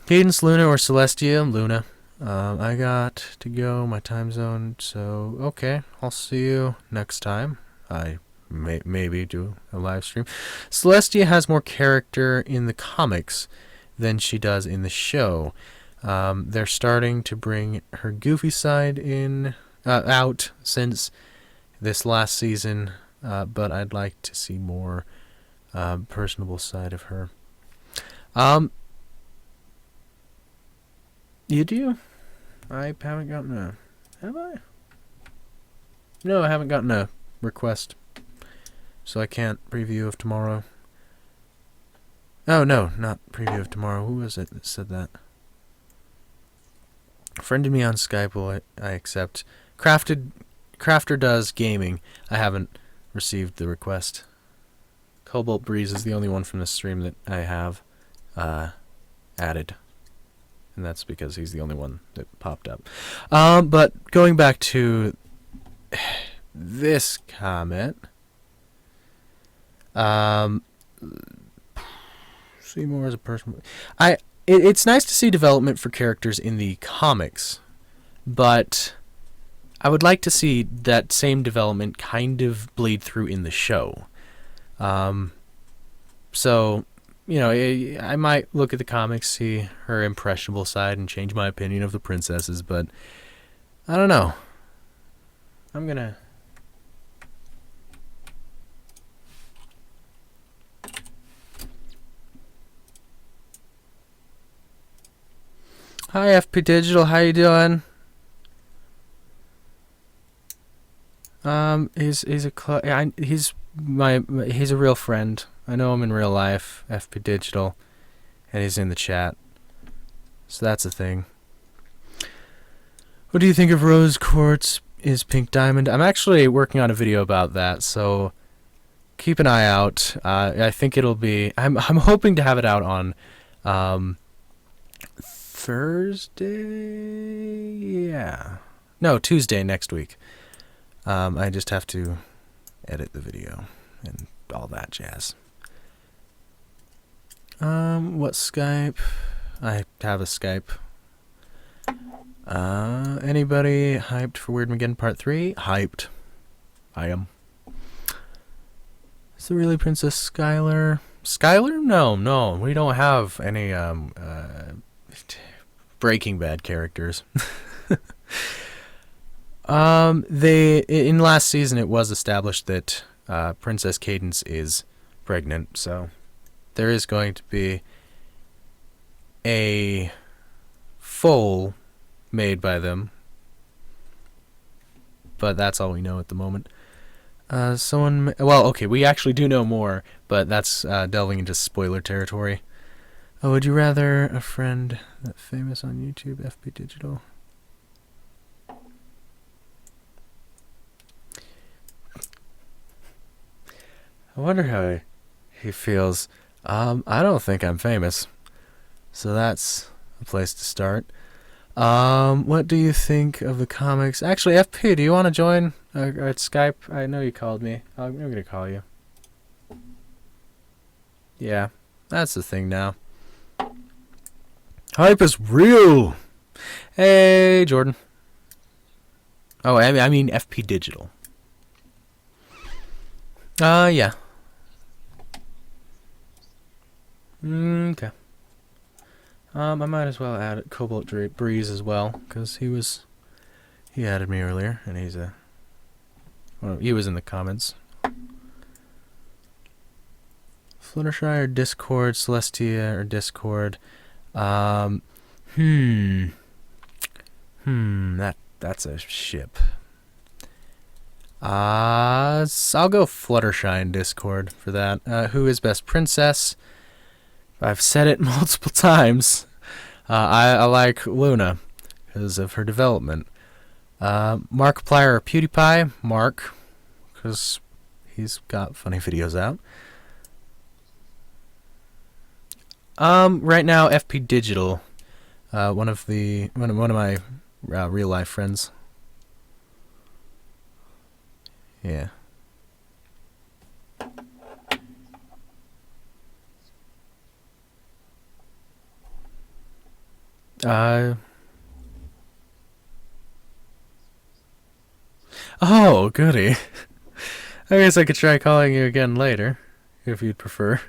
[SPEAKER 1] Cadence, Luna, or Celestia? Luna. I got to go, my time zone, so okay, I'll see you next time. I maybe do a live stream. Celestia has more character in the comics than she does in the show. They're starting to bring her goofy side out since this last season, but I'd like to see more personable side of her. You do? I haven't gotten a... Have I? No, I haven't gotten a request, so I can't preview of tomorrow. Oh, no, not preview of tomorrow. Who was it that said that? Friended me on Skype. Will I accept? Crafter does gaming. I haven't received the request. Cobalt Breeze is the only one from the stream that I have added. And that's because he's the only one that popped up. But going back to this comment. See more as a person. It's nice to see development for characters in the comics, but I would like to see that same development kind of bleed through in the show. So, you know, I might look at the comics, see her impressionable side, and change my opinion of the princesses, but I don't know. I'm gonna... Hi, FP Digital, how you doing? He's a real friend. I know him in real life, FP Digital, and he's in the chat. So that's a thing. What do you think of Rose Quartz is Pink Diamond? I'm actually working on a video about that, so keep an eye out. I think it'll be... I'm hoping to have it out on Thursday? Yeah. No, Tuesday next week. I just have to edit the video and all that jazz. What Skype? I have a Skype. Anybody hyped for Weird Mageddon Part 3? Hyped. I am. Is it really Princess Skylar? Skylar? No, we don't have any, Breaking Bad characters. In last season it was established that Princess Cadence is pregnant, so there is going to be a foal made by them, but that's all we know at the moment. Well, okay, we actually do know more, but that's delving into spoiler territory. Oh, would you rather a friend that famous on YouTube, FP Digital? I wonder how he feels. I don't think I'm famous, so that's a place to start. What do you think of the comics? Actually, FP, do you want to join at Skype? I know you called me. I'm gonna call you. Yeah, that's the thing now. Hype is real. Hey, Jordan. Oh, I mean FP Digital. Yeah. Okay. I might as well add Cobalt Breeze as well, because he added me earlier, and he was in the comments. Fluttershy or Discord, Celestia or Discord. That's a ship. I'll go Fluttershy in Discord for that. Who is best princess? I've said it multiple times. I like Luna because of her development. Markiplier or PewDiePie? Mark, because he's got funny videos out. Right now, FP Digital, one of my real life friends. Yeah. Uh. Oh, goody. I guess I could try calling you again later, if you'd prefer.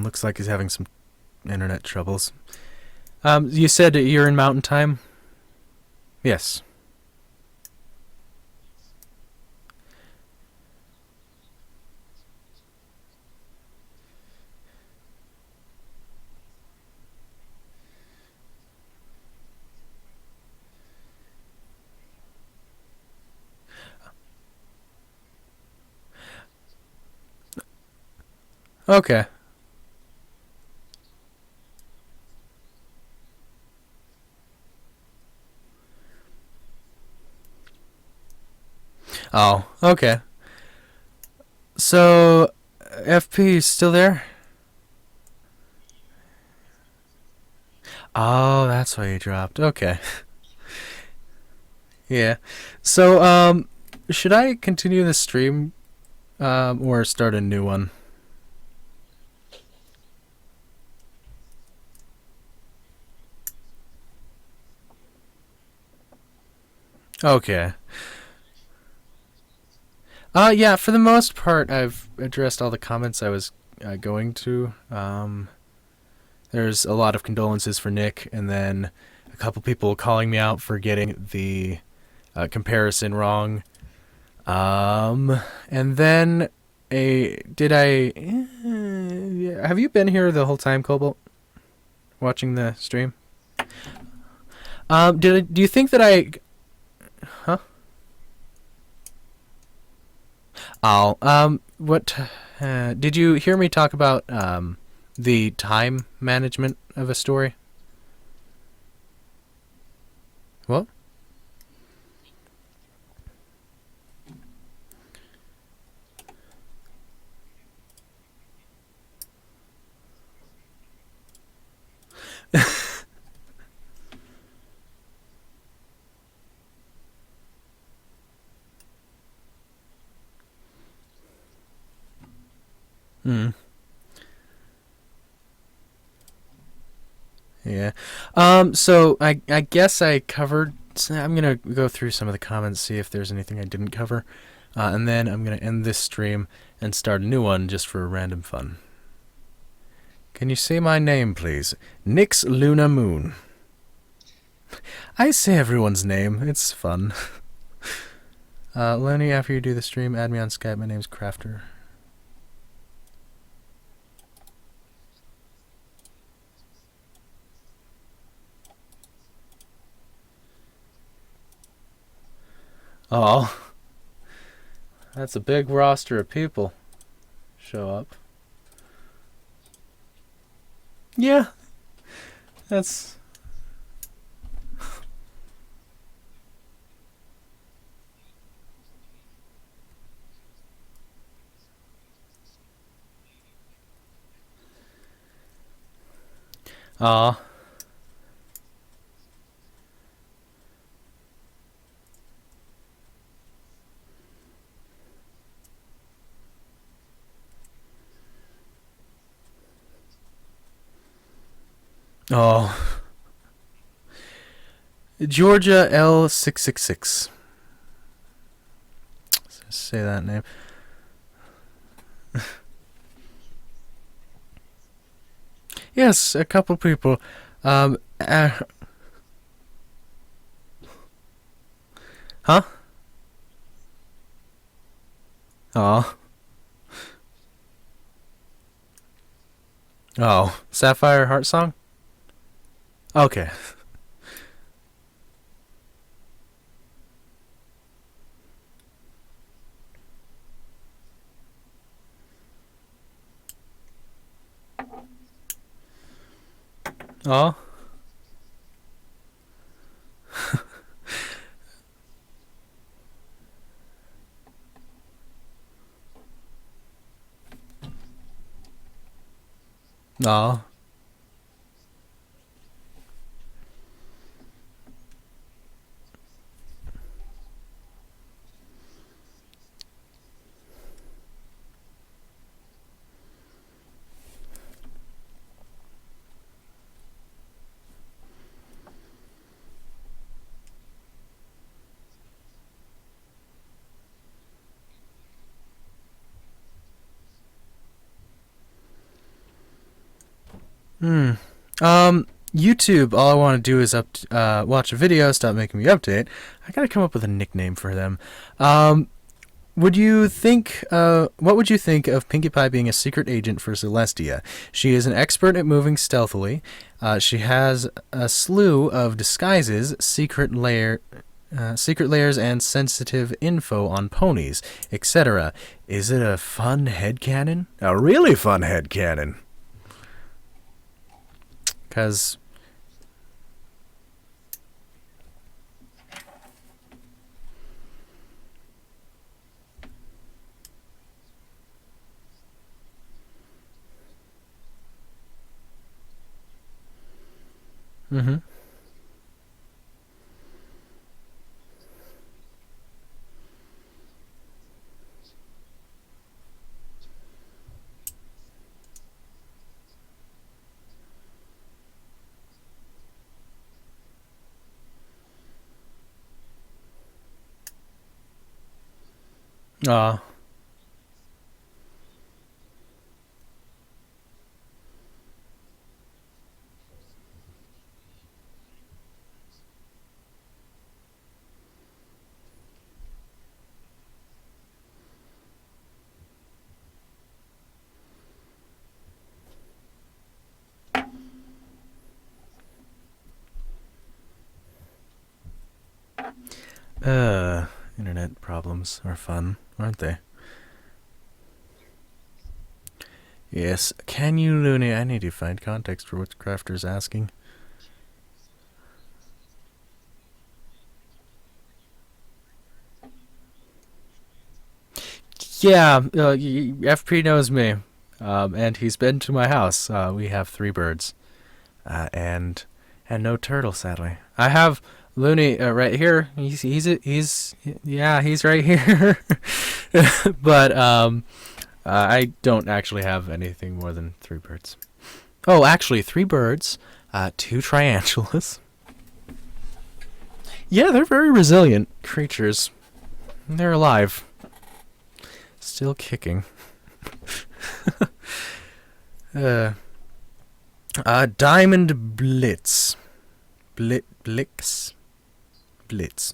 [SPEAKER 1] Looks like he's having some internet troubles. You said you're in Mountain Time? Yes. Okay. Oh, okay. So, FP is still there? Oh, that's why you dropped. Okay. Yeah. So, should I continue the stream, or start a new one? Okay. Yeah, for the most part, I've addressed all the comments I was going to. There's a lot of condolences for Nick, and then a couple people calling me out for getting the comparison wrong. And then have you been here the whole time, Cobalt? Watching the stream? Do you think that huh? Oh, what, did you hear me talk about, the time management of a story? What? Hmm. Yeah. So I guess I covered. I'm gonna go through some of the comments, see if there's anything I didn't cover, and then I'm gonna end this stream and start a new one just for random fun. Can you say my name, please? Nix Luna Moon. I say everyone's name. It's fun. Looney, after you do the stream, add me on Skype. My name's Crafter. Oh, that's a big roster of people show up. Yeah, that's... Aw. Oh. Georgia L666. Say that name. Yes, a couple people. Huh? Oh. Oh. Sapphire Heart Song? Okay. Oh. Aw. YouTube, all I want to do is watch a video, stop making me update. I gotta come up with a nickname for them. What would you think of Pinkie Pie being a secret agent for Celestia? She is an expert at moving stealthily. She has a slew of disguises, secret layers, and sensitive info on ponies, etc. Is it a fun headcanon? A really fun headcanon. Because... Mm-hmm. Aw. Internet problems are fun, aren't they? Yes. Can you, Looney? I need to find context for what Crafter's asking. Yeah, FP knows me, and he's been to my house. We have 3 birds, and no turtle, sadly. I have Looney right here. He's yeah, he's right here. But I don't actually have anything more than 3 birds. Oh, actually, 3 birds, 2 tarantulas. Yeah, they're very resilient creatures. They're alive. Still kicking. Diamond Blitz. Blitz.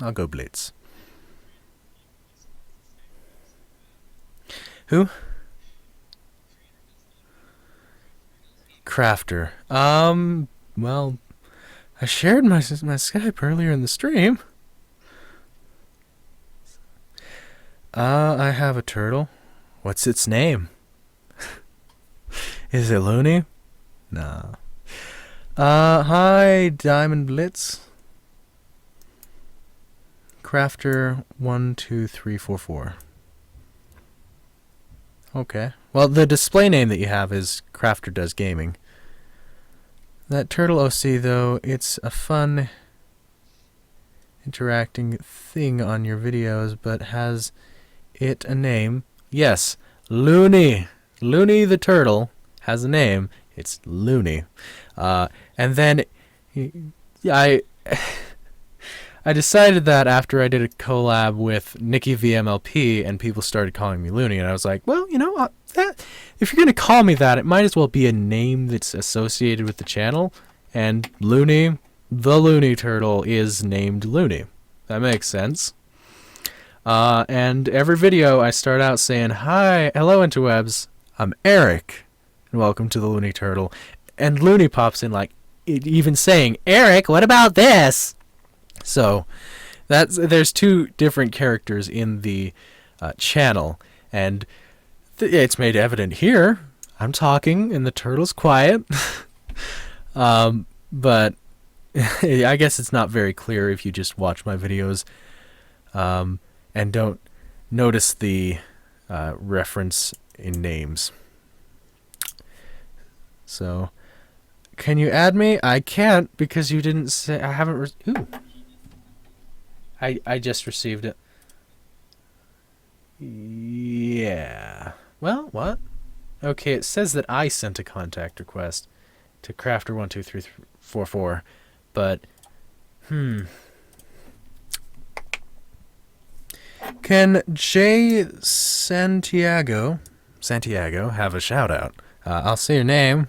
[SPEAKER 1] I'll go Blitz. Who? Crafter. Well, I shared my Skype earlier in the stream. I have a turtle. What's its name? Is it Looney? Nah. Hi, Diamond Blitz. Crafter 12344. Okay. Well, the display name that you have is Crafter Does Gaming. That turtle OC, though, it's a fun interacting thing on your videos, but has it a name? Yes, Looney. Looney the turtle has a name. It's Looney. And then I decided that after I did a collab with Nikki VMLP and people started calling me Looney, and I was like, well, you know, if you're going to call me that, it might as well be a name that's associated with the channel. And Looney, the TheLooneyTurtle, is named Looney. That makes sense. And every video I start out saying, hi, hello interwebs, I'm Eric, and welcome to the TheLooneyTurtle. And Looney pops in like, even saying, Eric, what about this? So, there's 2 different characters in the channel, and it's made evident here. I'm talking, and the turtle's quiet. But I guess it's not very clear if you just watch my videos and don't notice the reference in names. So, can you add me? I can't because you didn't say. I haven't. Ooh. I just received it. Yeah. Well, what? Okay, it says that I sent a contact request to Crafter12344, but Can J Santiago have a shout out? I'll say your name.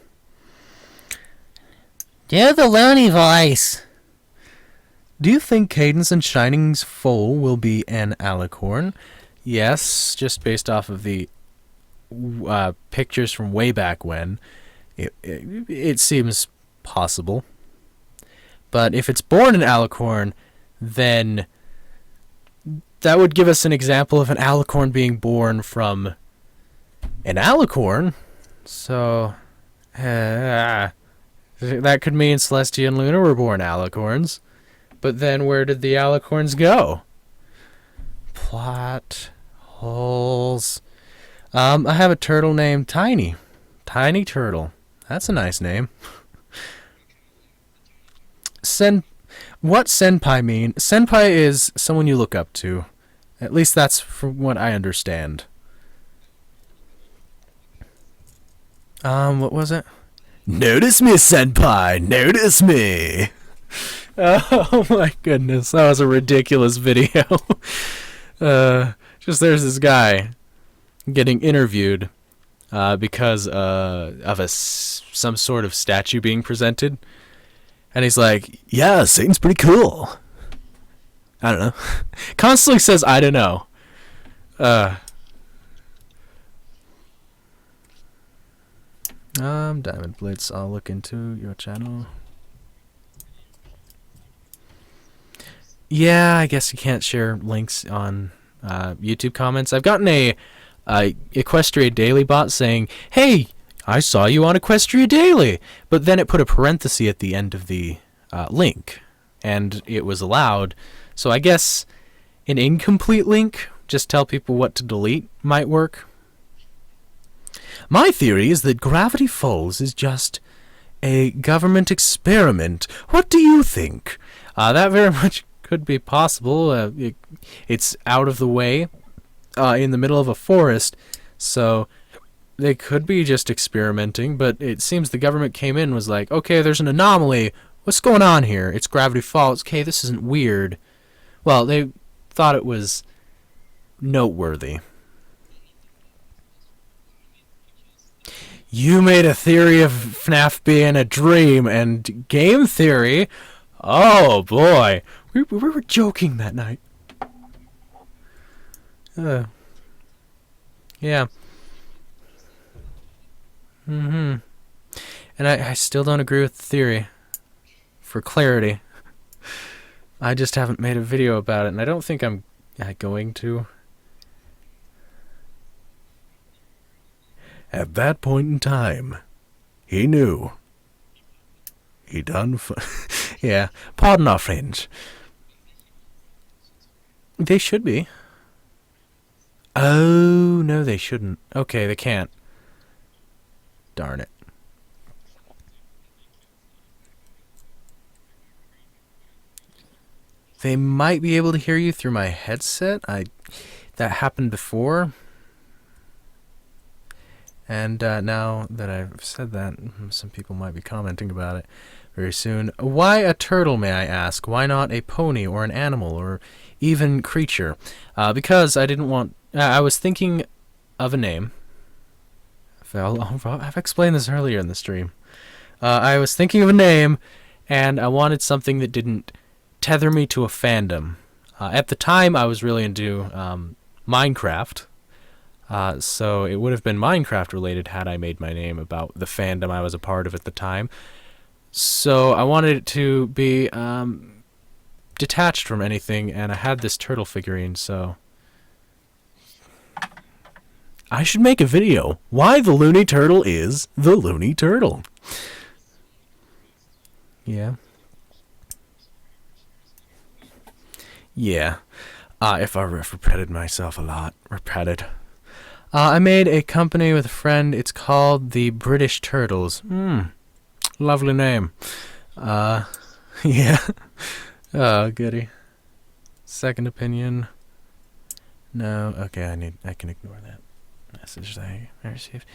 [SPEAKER 2] Do the Looney voice.
[SPEAKER 1] Do you think Cadence and Shining's foal will be an alicorn? Yes, just based off of the pictures from way back when. It seems possible. But if it's born an alicorn, then that would give us an example of an alicorn being born from an alicorn. So, that could mean Celestia and Luna were born alicorns. But then where did the alicorns go? Plot holes. I have a turtle named Tiny. Tiny Turtle. That's a nice name. What senpai mean? Senpai is someone you look up to. At least that's from what I understand. What was it? Notice me, senpai! Notice me! Oh my goodness, that was a ridiculous video. Just there's this guy getting interviewed because of some sort of statue being presented. And he's like, yeah, Satan's pretty cool. I don't know. Constantly says, I don't know. Diamond Blitz, I'll look into your channel. Yeah, I guess you can't share links on YouTube comments. I've gotten a Equestria Daily bot saying, hey, I saw you on Equestria Daily, but then it put a parenthesis at the end of the link, and it was allowed. So I guess an incomplete link, just tell people what to delete, might work. My theory is that Gravity Falls is just a government experiment. What do you think? That very much could be possible. It's out of the way, in the middle of a forest, so they could be just experimenting, but it seems the government came in and was like, okay, there's an anomaly. What's going on here? It's Gravity Falls. Okay, this isn't weird. Well, they thought it was noteworthy. You made a theory of FNAF being a dream and game theory? Oh, boy. We were joking that night. Yeah. And I still don't agree with the theory. For clarity. I just haven't made a video about it, and I don't think I'm going to. At that point in time, he knew. He done yeah, pardon our French. They should be. Oh, no, they shouldn't. Okay, they can't. Darn it. They might be able to hear you through my headset. That happened before. And now that I've said that, some people might be commenting about it very soon. Why a turtle, may I ask? Why not a pony or an animal or even creature? Because I didn't want... I was thinking of a name. I've explained this earlier in the stream. I was thinking of a name, and I wanted something that didn't tether me to a fandom. At the time, I was really into Minecraft. So it would have been Minecraft related had I made my name about the fandom I was a part of at the time. So I wanted it to be detached from anything, and I had this turtle figurine, so... I should make a video. Why the Looney Turtle is the Looney Turtle. Yeah. Yeah. If I repeated myself a lot. Repeated. I made a company with a friend. It's called the British Turtles. Lovely name. Yeah. Oh, goody. Second opinion. No. Okay, I can ignore that message that I received.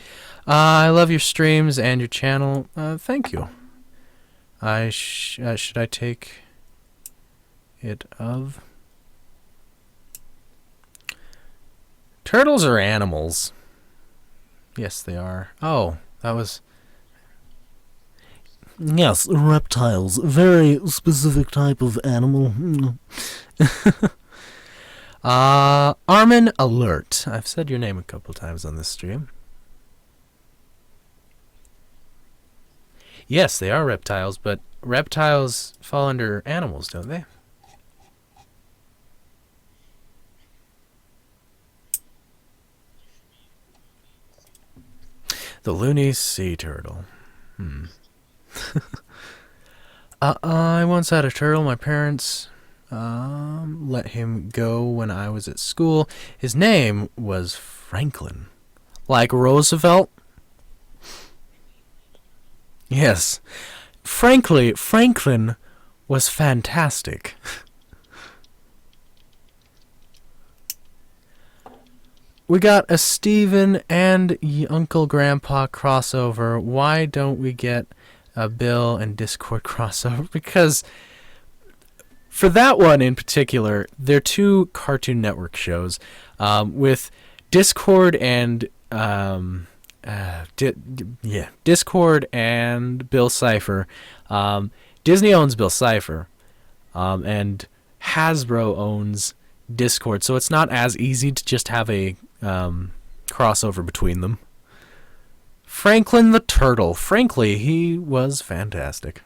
[SPEAKER 1] I love your streams and your channel. Thank you. Should I take it of? Turtles are animals. Yes, they are. Oh, that was...
[SPEAKER 2] Yes, reptiles. Very specific type of animal.
[SPEAKER 1] Armin Alert. I've said your name a couple times on this stream. Yes, they are reptiles, but reptiles fall under animals, don't they? The Looney Sea Turtle. I once had a turtle. My parents let him go when I was at school. His name was Franklin. Like Roosevelt? Yes. Frankly, Franklin was fantastic. We got a Steven and Uncle Grandpa crossover. Why don't we get a Bill and Discord crossover? Because for that one in particular, they're two Cartoon Network shows with Discord and Discord and Bill Cipher. Disney owns Bill Cipher, and Hasbro owns Discord, so it's not as easy to just have a crossover between them. Franklin the Turtle. Frankly, he was fantastic.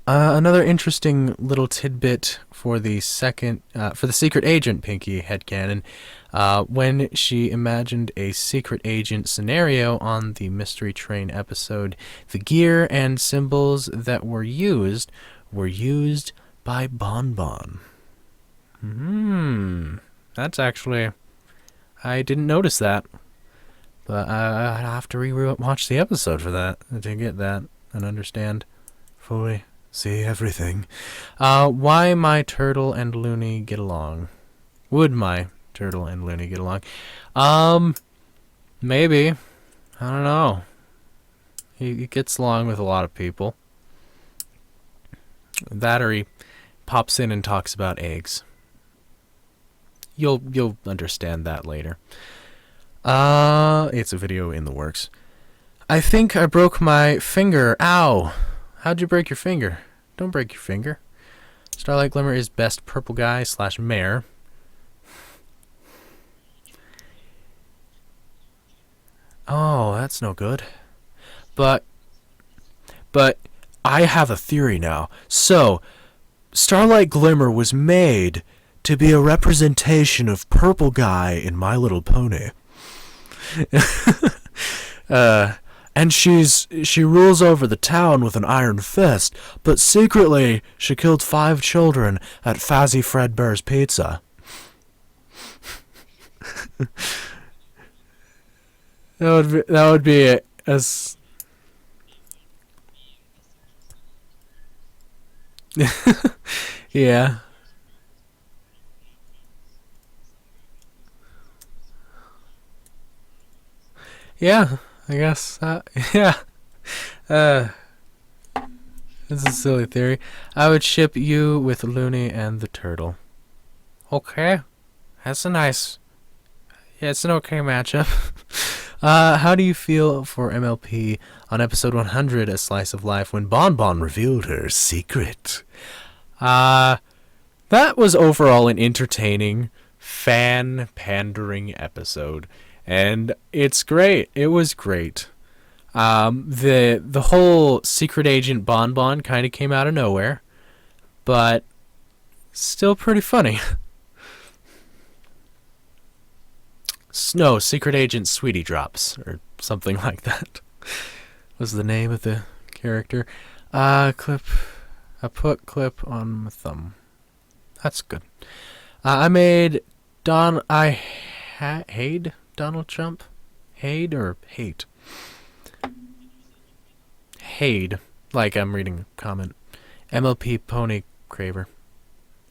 [SPEAKER 1] Another interesting little tidbit for the secret agent Pinky headcanon, when she imagined a secret agent scenario on the Mystery Train episode, the gear and symbols that were used by Bon Bon. That's actually... I didn't notice that. But I'd have to re-watch the episode for that, to get that and understand fully, see everything. Why my turtle and Looney get along? Would my turtle and Looney get along? Maybe. I don't know. He gets along with a lot of people. That or he pops in and talks about eggs. You'll understand that later. It's a video in the works. I think I broke my finger. Ow! How'd you break your finger? Don't break your finger. Starlight Glimmer is best purple guy / mayor. Oh, that's no good. But I have a theory now. So, Starlight Glimmer was made to be a representation of Purple Guy in My Little Pony. And she rules over the town with an iron fist, but secretly she killed 5 children at Fazzy Fredbear's Pizza. That would be it. As yeah. Yeah, I guess. Yeah. This is a silly theory. I would ship you with Looney and the turtle. Okay. That's a nice... Yeah, it's an okay matchup. How do you feel for MLP on episode 100, A Slice of Life, when Bon Bon revealed her secret? That was overall an entertaining, fan-pandering episode. And it's great. It was great. The whole secret agent Bon Bon kind of came out of nowhere, but still pretty funny. No, secret agent Sweetie Drops or something like that was the name of the character. Clip. I put clip on my thumb. That's good. I made Don. I Hade Donald Trump? Hade or hate? Hade. Like I'm reading a comment. MLP Pony Craver.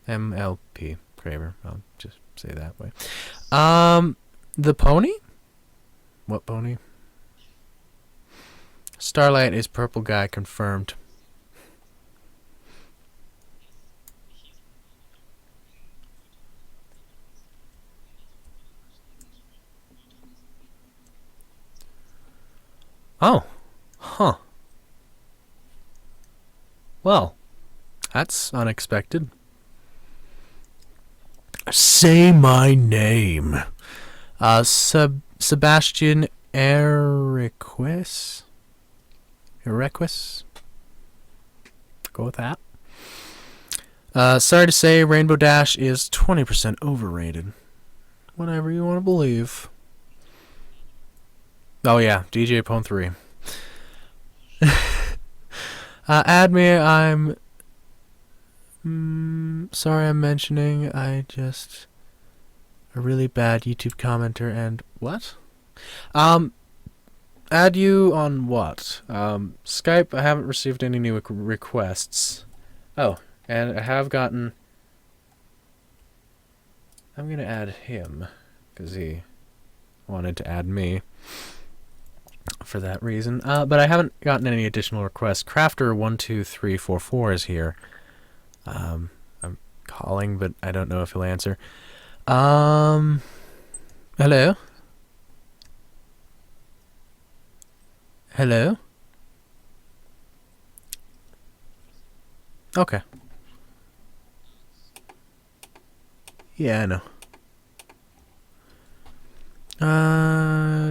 [SPEAKER 1] MLP Craver. I'll just say that way. The pony? What pony? Starlight is purple guy confirmed. Oh. Huh. Well, that's unexpected.
[SPEAKER 2] Say my name.
[SPEAKER 1] Sebastian Erequis? Erequis? Go with that. Sorry to say, Rainbow Dash is 20% overrated. Whatever you want to believe. Oh yeah, DJ Pone 3. Add me, I'm... sorry I'm mentioning, I just... a really bad YouTube commenter and... What? Add you on what? Skype, I haven't received any new requests. Oh, and I have gotten... I'm gonna add him, because he wanted to add me. For that reason. But I haven't gotten any additional requests. Crafter12344 is here. I'm calling, but I don't know if he'll answer. Hello? Hello? Okay. Yeah, I know.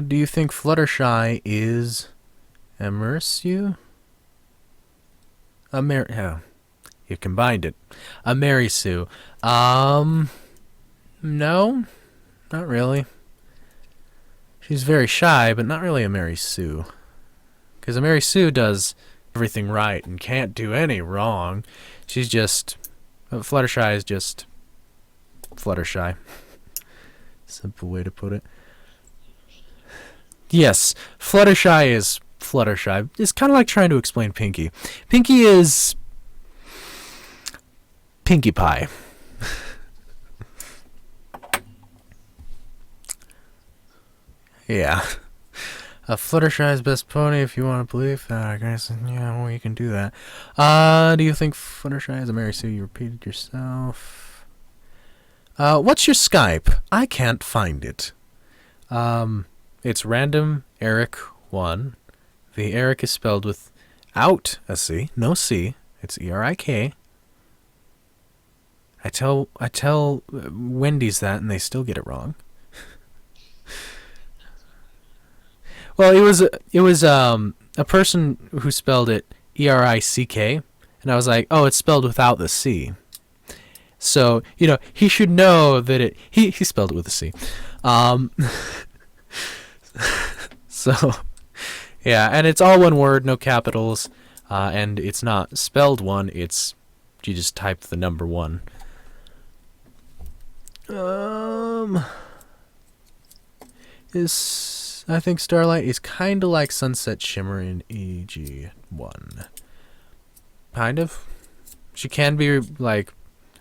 [SPEAKER 1] Do you think Fluttershy is Emersu? Oh, you combined it. A Mary Sue. No, not really. She's very shy, but not really a Mary Sue. Because a Mary Sue does everything right and can't do any wrong. She's just... Fluttershy is just... Fluttershy. Simple way to put it. Yes, Fluttershy is Fluttershy. It's kind of like trying to explain Pinkie. Pinkie is... Pinkie Pie. Yeah. Fluttershy's best pony, if you want to believe that. I guess, yeah, well, you can do that. Do you think Fluttershy is a Mary Sue? You repeated yourself. What's your Skype? I can't find it. It's random Eric 1. The Eric is spelled without a C. No C. It's E-R-I-K. I tell Wendy's that and they still get it wrong. Well, it was a person who spelled it E-R-I-C-K, and I was like, oh, it's spelled without the C. So, you know, he should know that he spelled it with a C. So, yeah, and it's all one word, no capitals, and it's not spelled one, it's, you just type the number 1. I think Starlight is kind of like Sunset Shimmer in EG1. Kind of. She can be, like,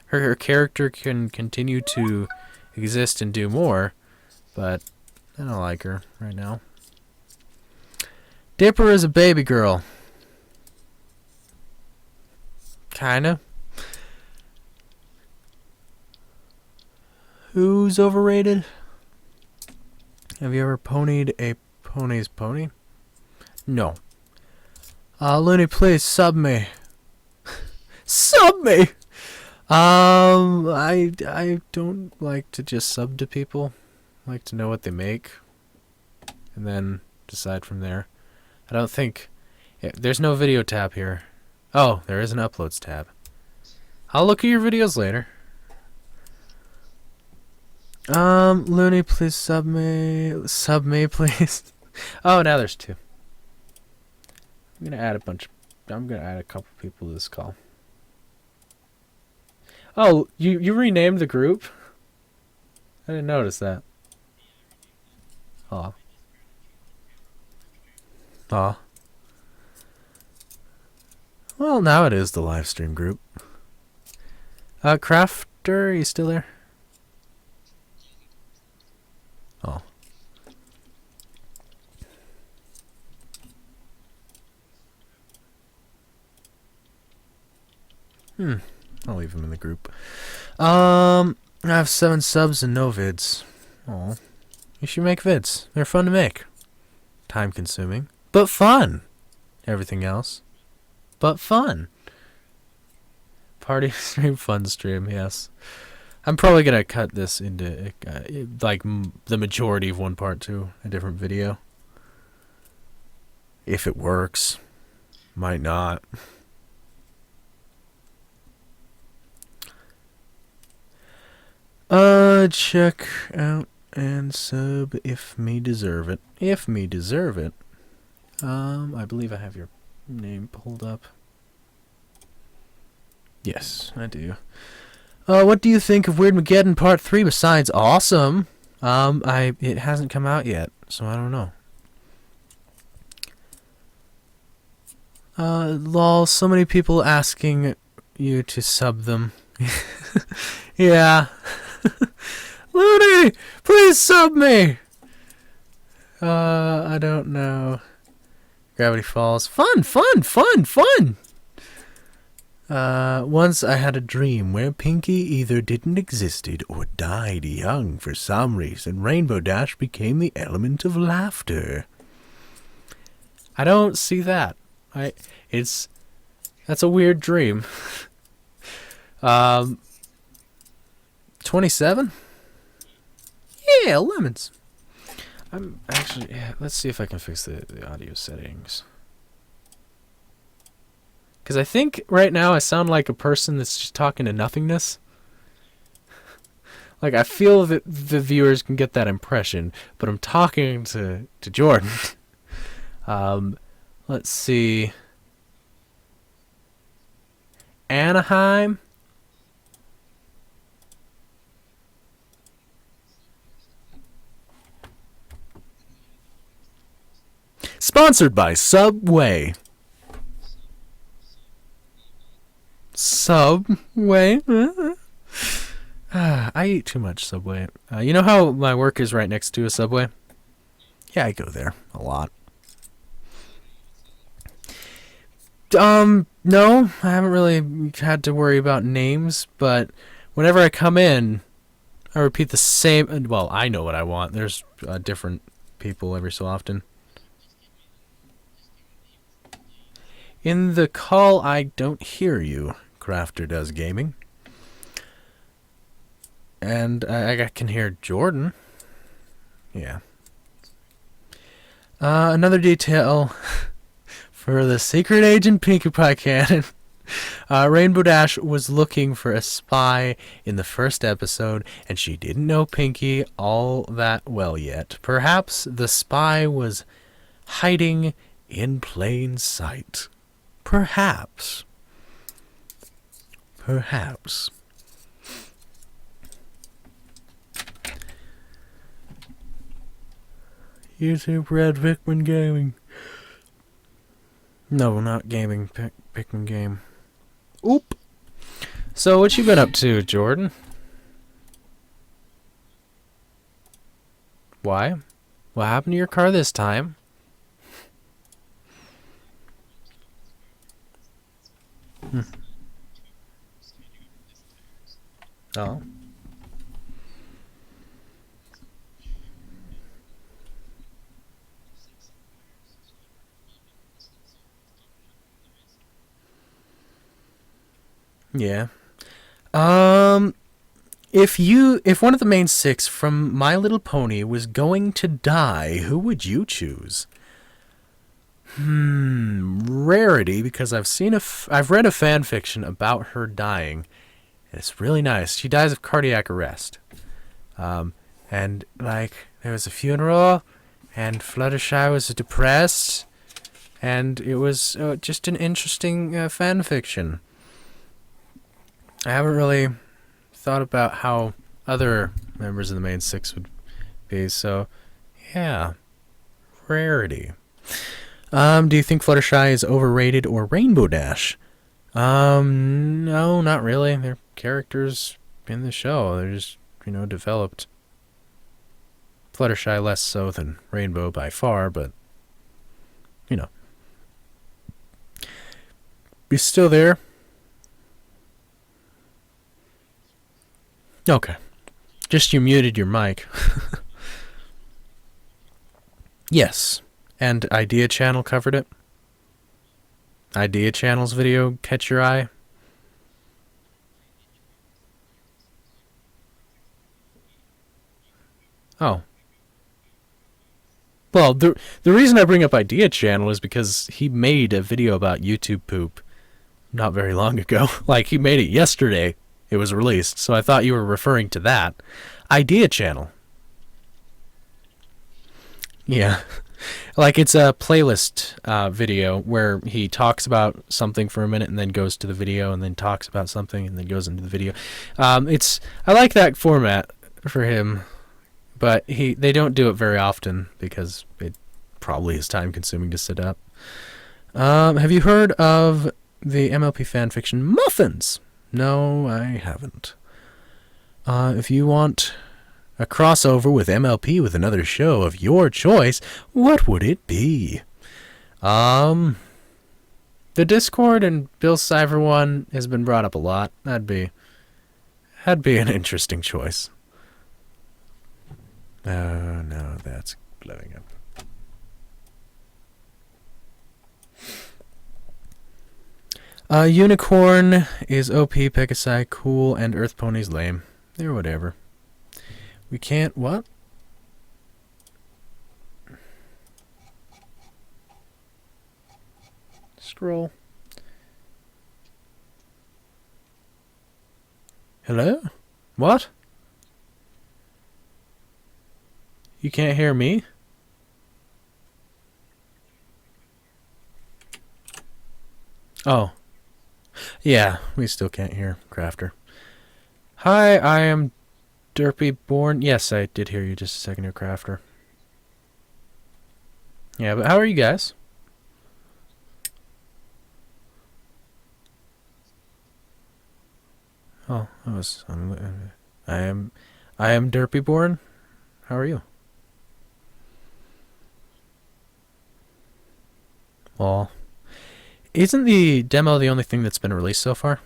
[SPEAKER 1] her character can continue to exist and do more, but I don't like her right now. Dipper is a baby girl. Kinda. Who's overrated? Have you ever ponied a pony's pony? No. Looney, please sub me. Sub me! I don't like to just sub to people. I like to know what they make. And then decide from there. I don't think... there's no video tab here. Oh, there is an uploads tab. I'll look at your videos later. Looney, please sub me. Sub me, please. Oh, now there's 2. I'm gonna add a couple people to this call. Oh, you renamed the group? I didn't notice that. Aw. Aw. Well, now it is the live stream group. Crafter, are you still there? Oh. I'll leave him in the group. I have 7 subs and no vids. Oh. You should make vids. They're fun to make. Time consuming, but fun. Everything else, but fun. Party stream, fun stream, yes. I'm probably gonna cut this into like the majority of one part to a different video. If it works. Might not. Check out and sub if me deserve it. If me deserve it. I believe I have your name pulled up. Yes, I do. What do you think of Weirdmageddon Part 3 besides awesome? It hasn't come out yet, so I don't know. Lol, so many people asking you to sub them. Yeah. Looney, please sub me! I don't know. Gravity Falls. Fun, fun, fun, fun! Once I had a dream where Pinky either didn't existed or died young for some reason. Rainbow Dash became the element of laughter. I don't see that. That's a weird dream. 27? Yeah, lemons. I'm actually, yeah, let's see if I can fix the audio settings. Because I think right now I sound like a person that's just talking to nothingness. Like, I feel that the viewers can get that impression, but I'm talking to Jordan. Let's see. Anaheim. Sponsored by Subway. Subway? I eat too much Subway. You know how my work is right next to a Subway? Yeah, I go there a lot. No, I haven't really had to worry about names, but whenever I come in, I repeat the same. Well, I know what I want. There's different people every so often. In the call, I don't hear you. Crafter does gaming. And I can hear Jordan. Yeah. Another detail for the secret agent Pinkie Pie canon. Rainbow Dash was looking for a spy in the first episode, and she didn't know Pinkie all that well yet. Perhaps the spy was hiding in plain sight. Perhaps. Perhaps. YouTube Red Pikmin Gaming. No, not gaming. Pikmin game. Oop. So, what you been up to, Jordan? Why? What happened to your car this time? Oh. Yeah. If one of the main 6 from My Little Pony was going to die, who would you choose? Rarity, because I've read a fan fiction about her dying. It's really nice. She dies of cardiac arrest. And like there was a funeral, and Fluttershy was depressed, and it was just an interesting fan fiction. I haven't really thought about how other members of the main 6 would be, so Yeah. Rarity. Do you think Fluttershy is overrated or Rainbow Dash? No, not really. They're characters in the show. They're just, developed. Fluttershy less so than Rainbow by far, but, You still there? Okay. Just you muted your mic. Yes. And Idea Channel covered it. Idea Channel's video catch your eye? Oh. Well, the reason I bring up Idea Channel is because he made a video about YouTube poop not very long ago. Like, he made it yesterday. It was released, so I thought you were referring to that. Idea Channel. Yeah. Like, it's a playlist video where he talks about something for a minute and then goes to the video and then talks about something and then goes into the video. I like that format for him, but they don't do it very often because it probably is time consuming to set up. Have you heard of the MLP fanfiction Muffins? No, I haven't. If you want a crossover with MLP with another show of your choice, what would it be? The Discord and Bill Cipher one has been brought up a lot. That'd be an interesting choice. Oh, no, that's blowing up. Unicorn is OP, Pegasi cool, and Earth Pony's lame. They're whatever. We can't... What? Scroll. Hello? What? You can't hear me? Oh. Yeah, we still can't hear Crafter. Hi, I am Derpy Born. Yes, I did hear you just a second ago, Crafter. Yeah, but how are you guys? Oh, I am Derpy Born. How are you? Well, isn't the demo the only thing that's been released so far?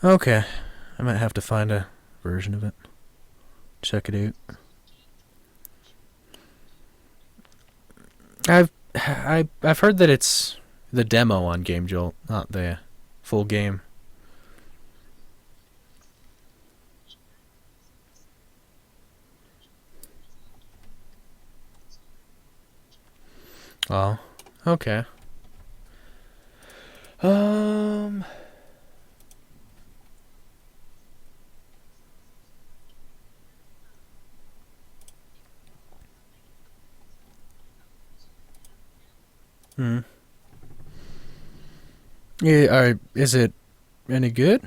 [SPEAKER 1] Okay. I might have to find a version of it. Check it out. I've heard that it's the demo on Game Jolt, not the full game. Oh, okay. Yeah, is it any good?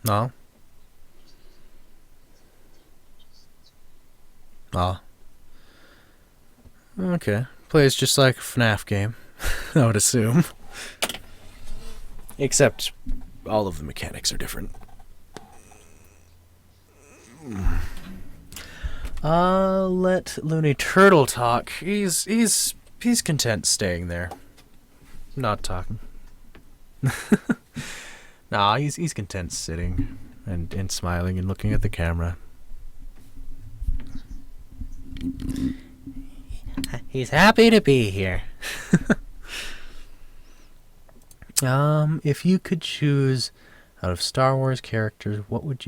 [SPEAKER 1] No. Oh. Okay. Plays just like a FNAF game, I would assume. Except all of the mechanics are different. Let TheLooneyTurtle talk. He's content staying there. Not talking. Nah, he's content sitting and smiling and looking at the camera. He's happy to be here. If you could choose out of Star Wars characters, what would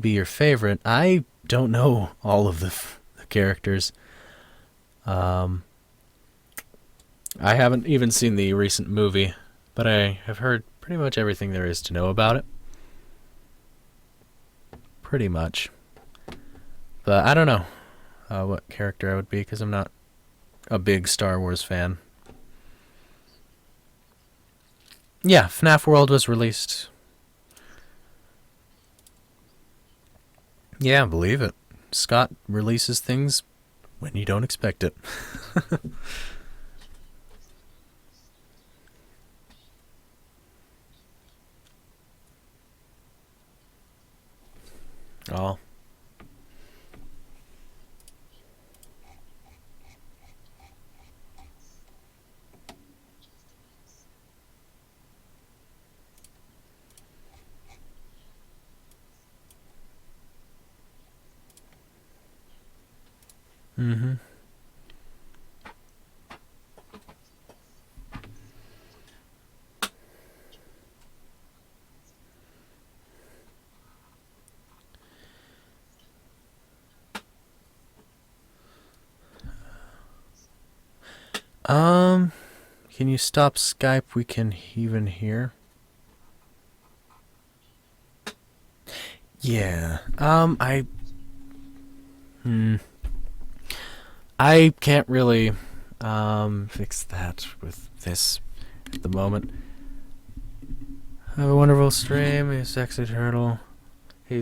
[SPEAKER 1] be your favorite? I don't know all of the characters. I haven't even seen the recent movie, but I have heard pretty much everything there is to know about it. Pretty much. But I don't know what character I would be, because I'm not a big Star Wars fan. Yeah, FNAF World was released. Yeah, believe it. Scott releases things when you don't expect it. Oh. Mm-hmm. Can you stop Skype? We can even hear. Yeah. I can't really fix that with this at the moment. Have a wonderful stream. He's sexy turtle. I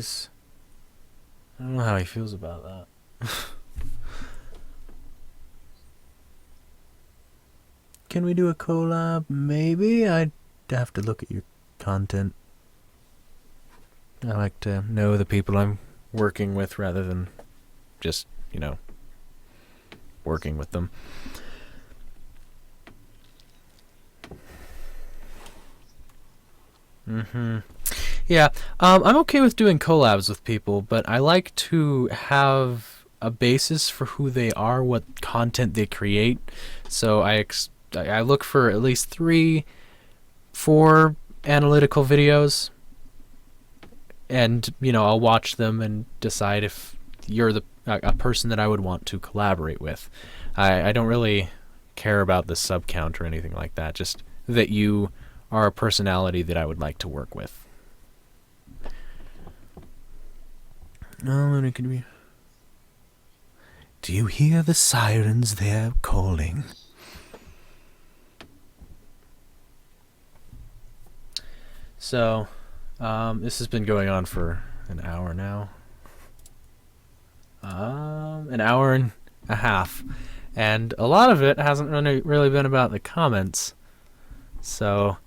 [SPEAKER 1] don't know how he feels about that. Can we do a collab? Maybe. I'd have to look at your content. I like to know the people I'm working with rather than just, working with them. Mm-hmm. Yeah, I'm okay with doing collabs with people, but I like to have a basis for who they are, what content they create. So I look for at least 3, 4 analytical videos, and I'll watch them and decide if you're a person that I would want to collaborate with. I don't really care about the sub count or anything like that, just that you are a personality that I would like to work with. Oh, and it could be. Do you hear the sirens? They're calling. So, this has been going on for an hour now. An hour and a half. And a lot of it hasn't really been about the comments. So,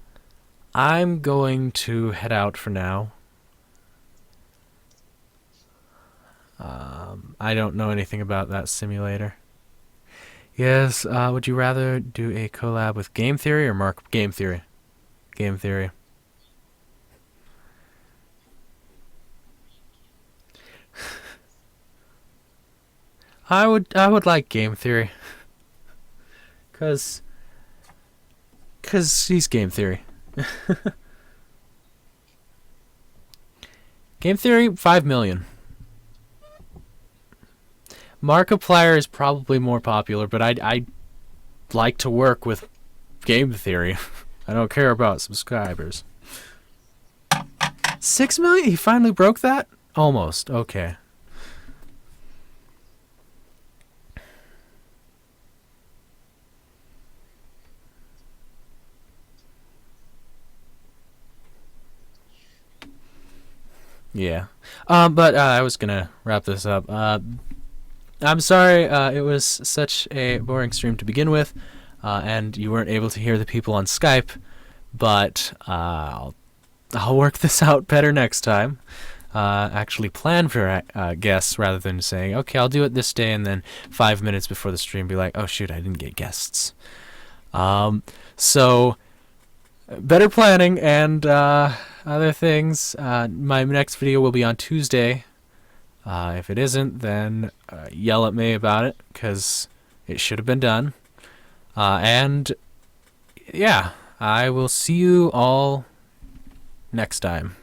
[SPEAKER 1] I'm going to head out for now. I don't know anything about that simulator. Yes, would you rather do a collab with Game Theory or Mark Game Theory? Game Theory. I would like Game Theory. Cause he's Game Theory. Game Theory, 5 million. Markiplier is probably more popular, but I'd like to work with Game Theory. I don't care about subscribers. 6 million? He finally broke that? Almost. Okay. Yeah. But I was gonna wrap this up. I'm sorry it was such a boring stream to begin with, and you weren't able to hear the people on Skype, but I'll work this out better next time. Actually plan for guests rather than saying, okay, I'll do it this day, and then 5 minutes before the stream be like, oh shoot, I didn't get guests. So better planning and other things. My next video will be on Tuesday. If it isn't, then yell at me about it, because it should have been done. And yeah, I will see you all next time.